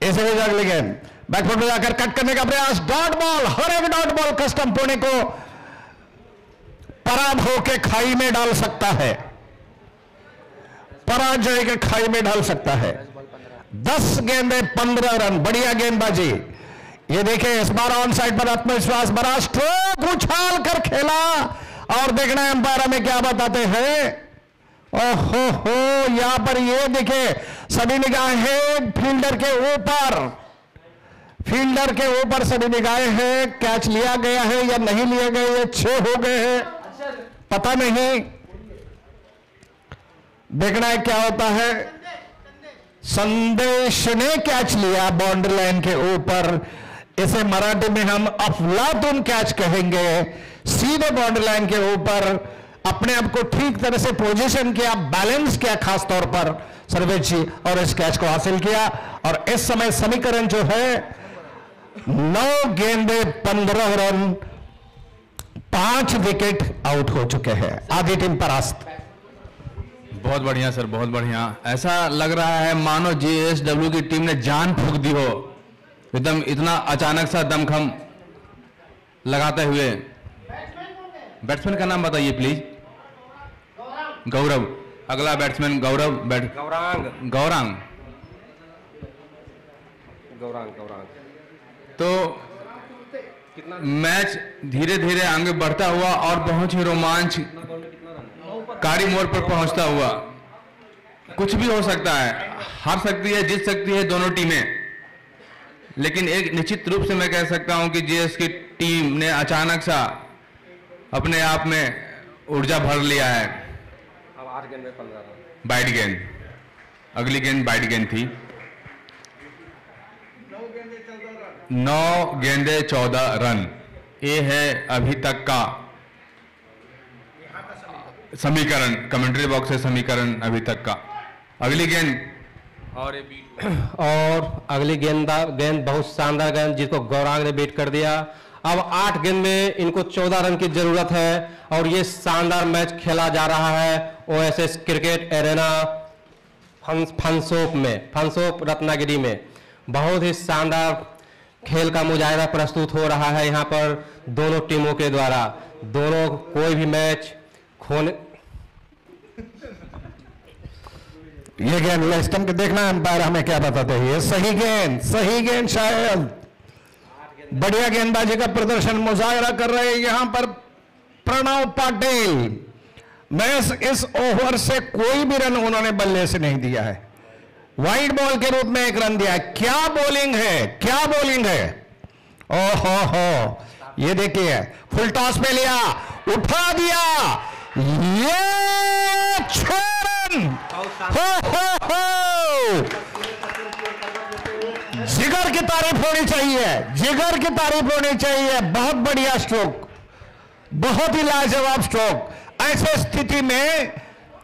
इस अगली गेंद बैकफुट में जाकर कट करने का प्रयास, डॉट बॉल, हर एक डॉट बॉल कस्टम पुणे को पराभव के खाई में डाल सकता है, पराजय के खाई में डाल सकता है। 10 गेंदें 15 रन, बढ़िया गेंदबाजी। ये देखिए इस बार ऑन साइड पर आत्मविश्वास भरा स्ट्रोक उछाल कर खेला, और देखना है अंपायर में क्या बताते हैं। ओहो हो, यहां पर ये देखिए सभी निगाहें फील्डर के ऊपर सभी निगाहें हैं। कैच लिया गया है या नहीं लिया गया, ये 6 हो गए हैं, पता नहीं। देखना है क्या होता है। संदेश ने कैच लिया बाउंड्री लाइन के ऊपर, इसे मराठी में हम अफलातून कैच कहेंगे। सीधे बाउंड्री लाइन के ऊपर अपने आप को ठीक तरह से पोजीशन किया, बैलेंस किया खास तौर पर सर्वेश जी, और इस कैच को हासिल किया। और इस समय समीकरण जो है 9 गेंदे 15 रन, 5 विकेट आउट हो चुके हैं, आधी टीम परास्त। बहुत बढ़िया सर, बहुत बढ़िया। ऐसा लग रहा है मानो जेएसडब्ल्यू की टीम ने जान फूंक दी हो, एकदम इतना अचानक सा दमखम लगाते हुए। बैट्समैन का नाम बताइए प्लीज। गौरव। अगला बैट्समैन गौरांग। तो मैच धीरे धीरे आगे बढ़ता हुआ और बहुत ही रोमांच कारी मोड़ पर पहुंचता हुआ। कुछ भी हो सकता है, हार सकती है, जीत सकती है दोनों टीमें। लेकिन एक निश्चित रूप से मैं कह सकता हूं कि जीएस की टीम ने अचानक सा अपने आप में ऊर्जा भर लिया है। अब 8 गेंद में 15 रन। बाइट गेंद, अगली गेंद बाइट गेंद थी। 9 गेंदे 14 रन, ये है अभी तक का समीकरण, कमेंट्री बॉक्स से समीकरण अभी तक का। अगली गेंद और अगली गेंद बहुत शानदार गेंद जिसको गौरांग ने बीट कर दिया। अब 8 गेंद में इनको 14 रन की जरूरत है और ये शानदार मैच खेला जा रहा है ओएसएस क्रिकेट एरेना फंसोप रत्नागिरी में। बहुत ही शानदार खेल का मुजाहिरा प्रस्तुत हो रहा है यहाँ पर दोनों टीमों के द्वारा। दोनों कोई भी मैच खोने ये गेंद स्टंप के देखना अंपायर हमें क्या बताते हैं। ये सही गेंद शायद बढ़िया गेंदबाजी का प्रदर्शन मुजाहिरा कर रहे हैं यहां पर प्रणव पाटिल। मैच इस ओवर से कोई भी रन उन्होंने बल्ले से नहीं दिया है, वाइड बॉल के रूप में 1 रन दिया है। क्या बॉलिंग है, ओहो हो, ये देखिए फुल टॉस पे लिया, उठा दिया, ये 6 रन। हो जिगर की तारीफ होनी चाहिए, बहुत बढ़िया स्ट्रोक, बहुत ही लाजवाब स्ट्रोक। ऐसे स्थिति में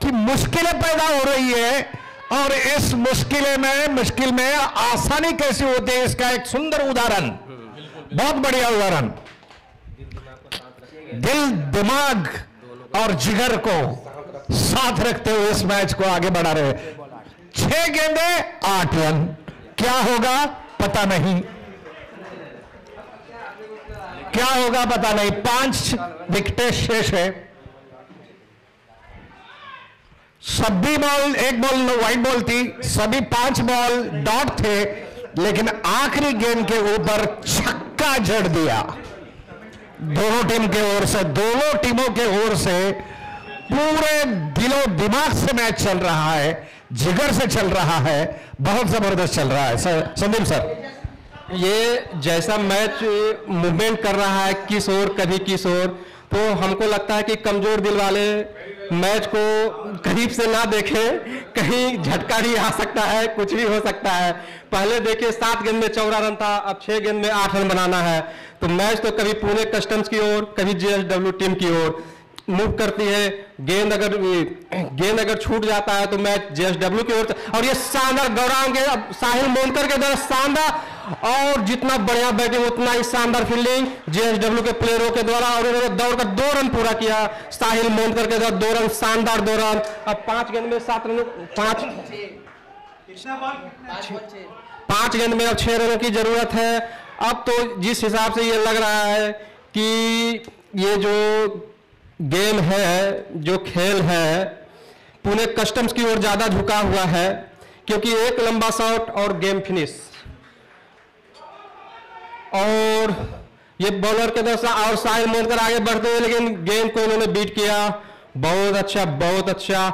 कि मुश्किलें पैदा हो रही है और इस मुश्किल में आसानी कैसे होती है, इसका एक सुंदर उदाहरण, बहुत बढ़िया उदाहरण। दिल, दिमाग और जिगर को साथ रखते हुए इस मैच को आगे बढ़ा रहे। 6 गेंदे 8 रन, क्या होगा पता नहीं, 5 विकेटें शेष है। सभी बॉल, एक बॉल वाइट बॉल थी, सभी 5 बॉल डॉट थे, लेकिन आखिरी गेंद के ऊपर छक्का जड़ दिया दोनों टीमों के ओर से। पूरे दिलो दिमाग से मैच चल रहा है, जिगर से चल रहा है, बहुत जबरदस्त चल रहा है। संदीप सर, ये जैसा मैच मूवमेंट कर रहा है किस ओर कभी किस ओर, तो हमको लगता है कि कमजोर दिल वाले मैच को करीब से ना देखें, कहीं झटका ही आ सकता है, कुछ भी हो सकता है। पहले देखिए 7 गेंद में 14 रन था, अब 6 गेंद में 8 रन बनाना है। तो मैच तो कभी पुणे कस्टम्स की ओर, कभी जेएसडब्ल्यू टीम की ओर मूव करती है। गेंद अगर छूट जाता है तो मैच जेएसडब्ल्यू की ओर। और ये शानदार गौरांग के साहिल मोनकर के द्वारा शानदार, और जितना बढ़िया बैटिंग उतना ही शानदार फील्डिंग जेएसडब्ल्यू के प्लेयरों के द्वारा, और उन्होंने दौड़कर 2 रन पूरा किया। साहिल मोनकर के द्वारा 2 रन, शानदार 2 रन। अब 5 गेंद में 7 रन, 5 गेंद में अब 6 रनों की जरूरत है। अब तो जिस हिसाब से ये लग रहा है कि ये जो गेम है, जो खेल है, पुणे कस्टम्स की ओर ज्यादा झुका हुआ है, क्योंकि एक लंबा शॉट और गेम फिनिश। और ये बॉलर के दशा और साहिल मोनकर आगे बढ़ते हुए, लेकिन गेंद को इन्होंने बीट किया। बहुत अच्छा।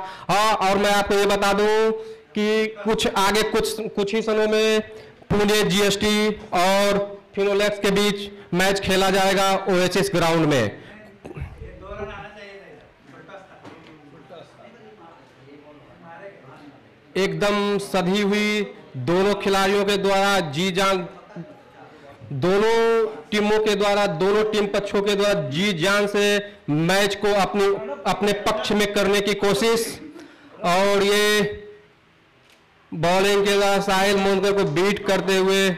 और मैं आपको ये बता दूं कि कुछ ही समय में पुणे जीएसटी और फिनोलेक्स के बीच मैच खेला जाएगा ओएसएस ग्राउंड में। एकदम सधी हुई दोनों खिलाड़ियों के द्वारा दोनों टीमों के द्वारा, दोनों टीम पक्षों के द्वारा जी जान से मैच को अपने पक्ष में करने की कोशिश। और ये बॉलिंग के द्वारा साहिल मोनकर को बीट करते हुए,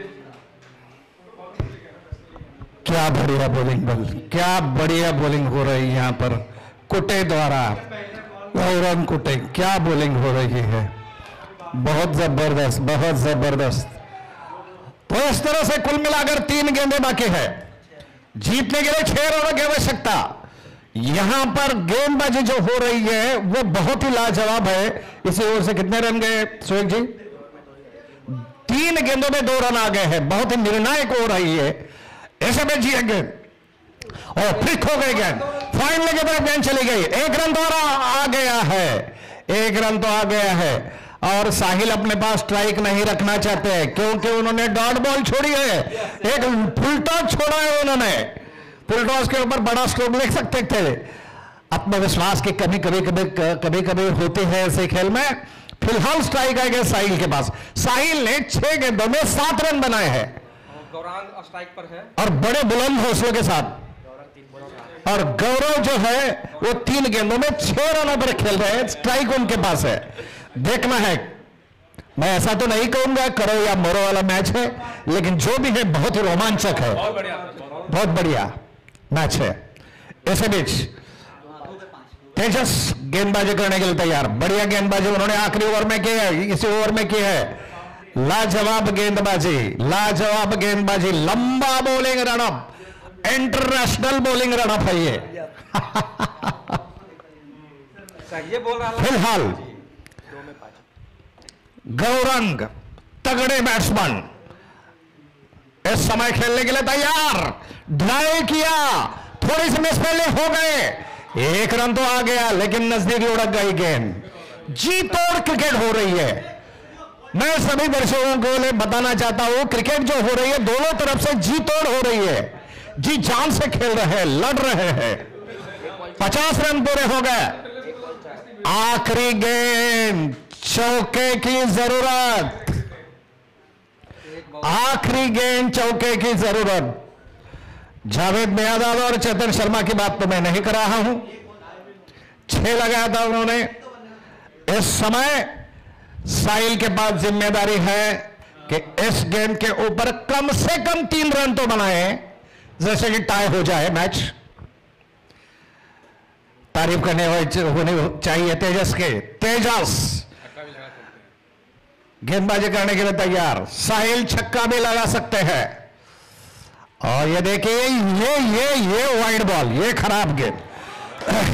क्या बढ़िया बॉलिंग हो रही है यहाँ पर कुटे द्वारा, गौरव कुटे, क्या बॉलिंग हो रही है, बहुत जबरदस्त। तो इस तरह से कुल मिलाकर 3 गेंदें बाकी है, जीतने के लिए 6 रनों की आवश्यकता। यहां पर गेंदबाजी जो हो रही है वो बहुत ही लाजवाब है। इसी ओर से कितने रन गए सुहेग जी? 3 गेंदों में 2 रन आ गए हैं, बहुत ही निर्णायक हो रही है। ऐसे में जी गेंद और फिर खो गई गेंद, फाइनल की तरफ गेंद चली गई। 1 रन तो आ गया है, 1 रन तो आ गया है। और साहिल अपने पास स्ट्राइक नहीं रखना चाहते हैं क्योंकि उन्होंने डॉट बॉल छोड़ी है, एक फुल टॉस छोड़ा है उन्होंने। फुल टॉस के ऊपर बड़ा स्ट्रोक ले सकते थे। आत्मविश्वास की कभी कभी होती है ऐसे खेल में। फिलहाल स्ट्राइक आएगा साहिल के पास। साहिल ने 6 गेंदों में 7 रन बनाए हैं गौरांग स्ट्राइक पर है और बड़े बुलंद हौसलों के साथ। और गौरव जो है वो 3 गेंदों में 6 रनों पर खेल रहे हैं, स्ट्राइक उनके पास है। देखना है, मैं ऐसा तो नहीं कहूंगा करो या मरो वाला मैच है, लेकिन जो भी है बहुत ही रोमांचक है, बहुत बढ़िया मैच है। इसी बीच तेजस गेंदबाजी करने के लिए तैयार। बढ़िया गेंदबाजी उन्होंने आखिरी ओवर में की है, इसी ओवर में की है। लाजवाब गेंदबाजी, लाजवाब गेंदबाजी, लंबा bowling run up, international bowling run up है ये। ये बोल रहा फिलहाल गौरंग तगड़े बैट्समैन इस समय खेलने के लिए तैयार। ड्राइव किया, थोड़ी सी मिसफील्डिंग हो गए, 1 रन तो आ गया लेकिन नजदीक लुढ़क गई गेंद। जी तोड़ क्रिकेट हो रही है। मैं सभी दर्शकों को बताना चाहता हूं, क्रिकेट जो हो रही है दोनों तरफ से जी तोड़ हो रही है, जी जान से खेल रहे हैं, लड़ रहे हैं। 50 रन पूरे हो गए। आखिरी गेंद, चौके की जरूरत, आखिरी गेंद चौके की जरूरत। जावेद मियादाद और चेतन शर्मा की बात तो मैं नहीं कर रहा हूं, 6 लगाया था उन्होंने। इस समय साहिल के पास जिम्मेदारी है कि इस गेंद के ऊपर कम से कम 3 रन तो बनाए, जैसे कि टाई हो जाए मैच। तारीफ करने होनी चाहिए तेजस के। तेजस गेंदबाजी करने के लिए तैयार। साहिल छक्का भी लगा सकते हैं। और ये देखिए, ये वाइड बॉल, ये खराब गेंद,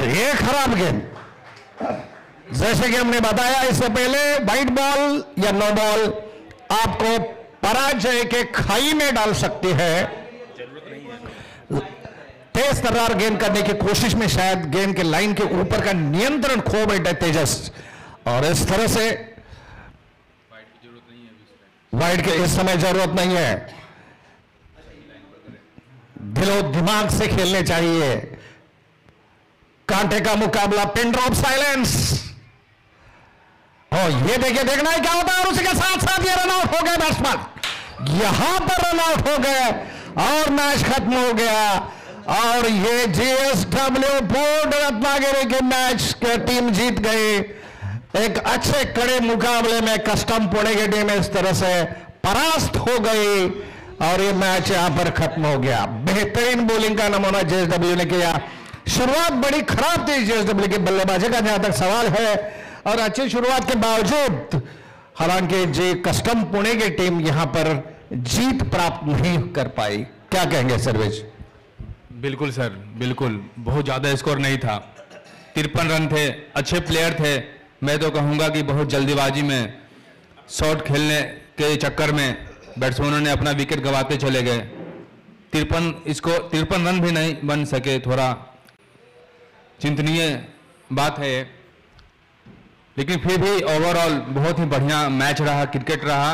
ये खराब गेंद। जैसे कि हमने बताया इससे पहले, वाइड बॉल या नो बॉल आपको पराजय के खाई में डाल सकती है। तेज तर्रार गेंद करने की कोशिश में शायद गेंद के लाइन के ऊपर का नियंत्रण खो बैठे तेजस, और इस तरह से वाइड की इस समय जरूरत नहीं है। दिलो दिमाग से खेलने चाहिए। कांटे का मुकाबला, पिन ड्रॉप साइलेंस। और ये देखिए, देखना है क्या होता है। और उसी के साथ साथ ये रन आउट हो गए बैट्समैन, यहां पर रन आउट हो गए और मैच खत्म हो गया। और ये जीएसडब्ल्यू पोर्ट रत्नागिरी के मैच के टीम जीत गई। एक अच्छे कड़े मुकाबले में कस्टम पुणे की टीम इस तरह से परास्त हो गई और ये मैच यहां पर खत्म हो गया। बेहतरीन बॉलिंग का नमूना जेएसडब्ल्यू ने किया। शुरुआत बड़ी खराब थी जेएसडब्ल्यू की बल्लेबाजी का जहां तक सवाल है, और अच्छी शुरुआत के बावजूद हालांकि जे कस्टम पुणे की टीम यहां पर जीत प्राप्त नहीं कर पाई। क्या कहेंगे सर्वेश? बिल्कुल सर, बिल्कुल। बहुत ज़्यादा स्कोर नहीं था, 53 रन थे, अच्छे प्लेयर थे। मैं तो कहूँगा कि बहुत जल्दीबाजी में शॉट खेलने के चक्कर में बैट्समैनों ने अपना विकेट गंवाते चले गए। 53 रन भी नहीं बन सके, थोड़ा चिंतनीय बात है। लेकिन फिर भी ओवरऑल बहुत ही बढ़िया मैच रहा, क्रिकेट रहा।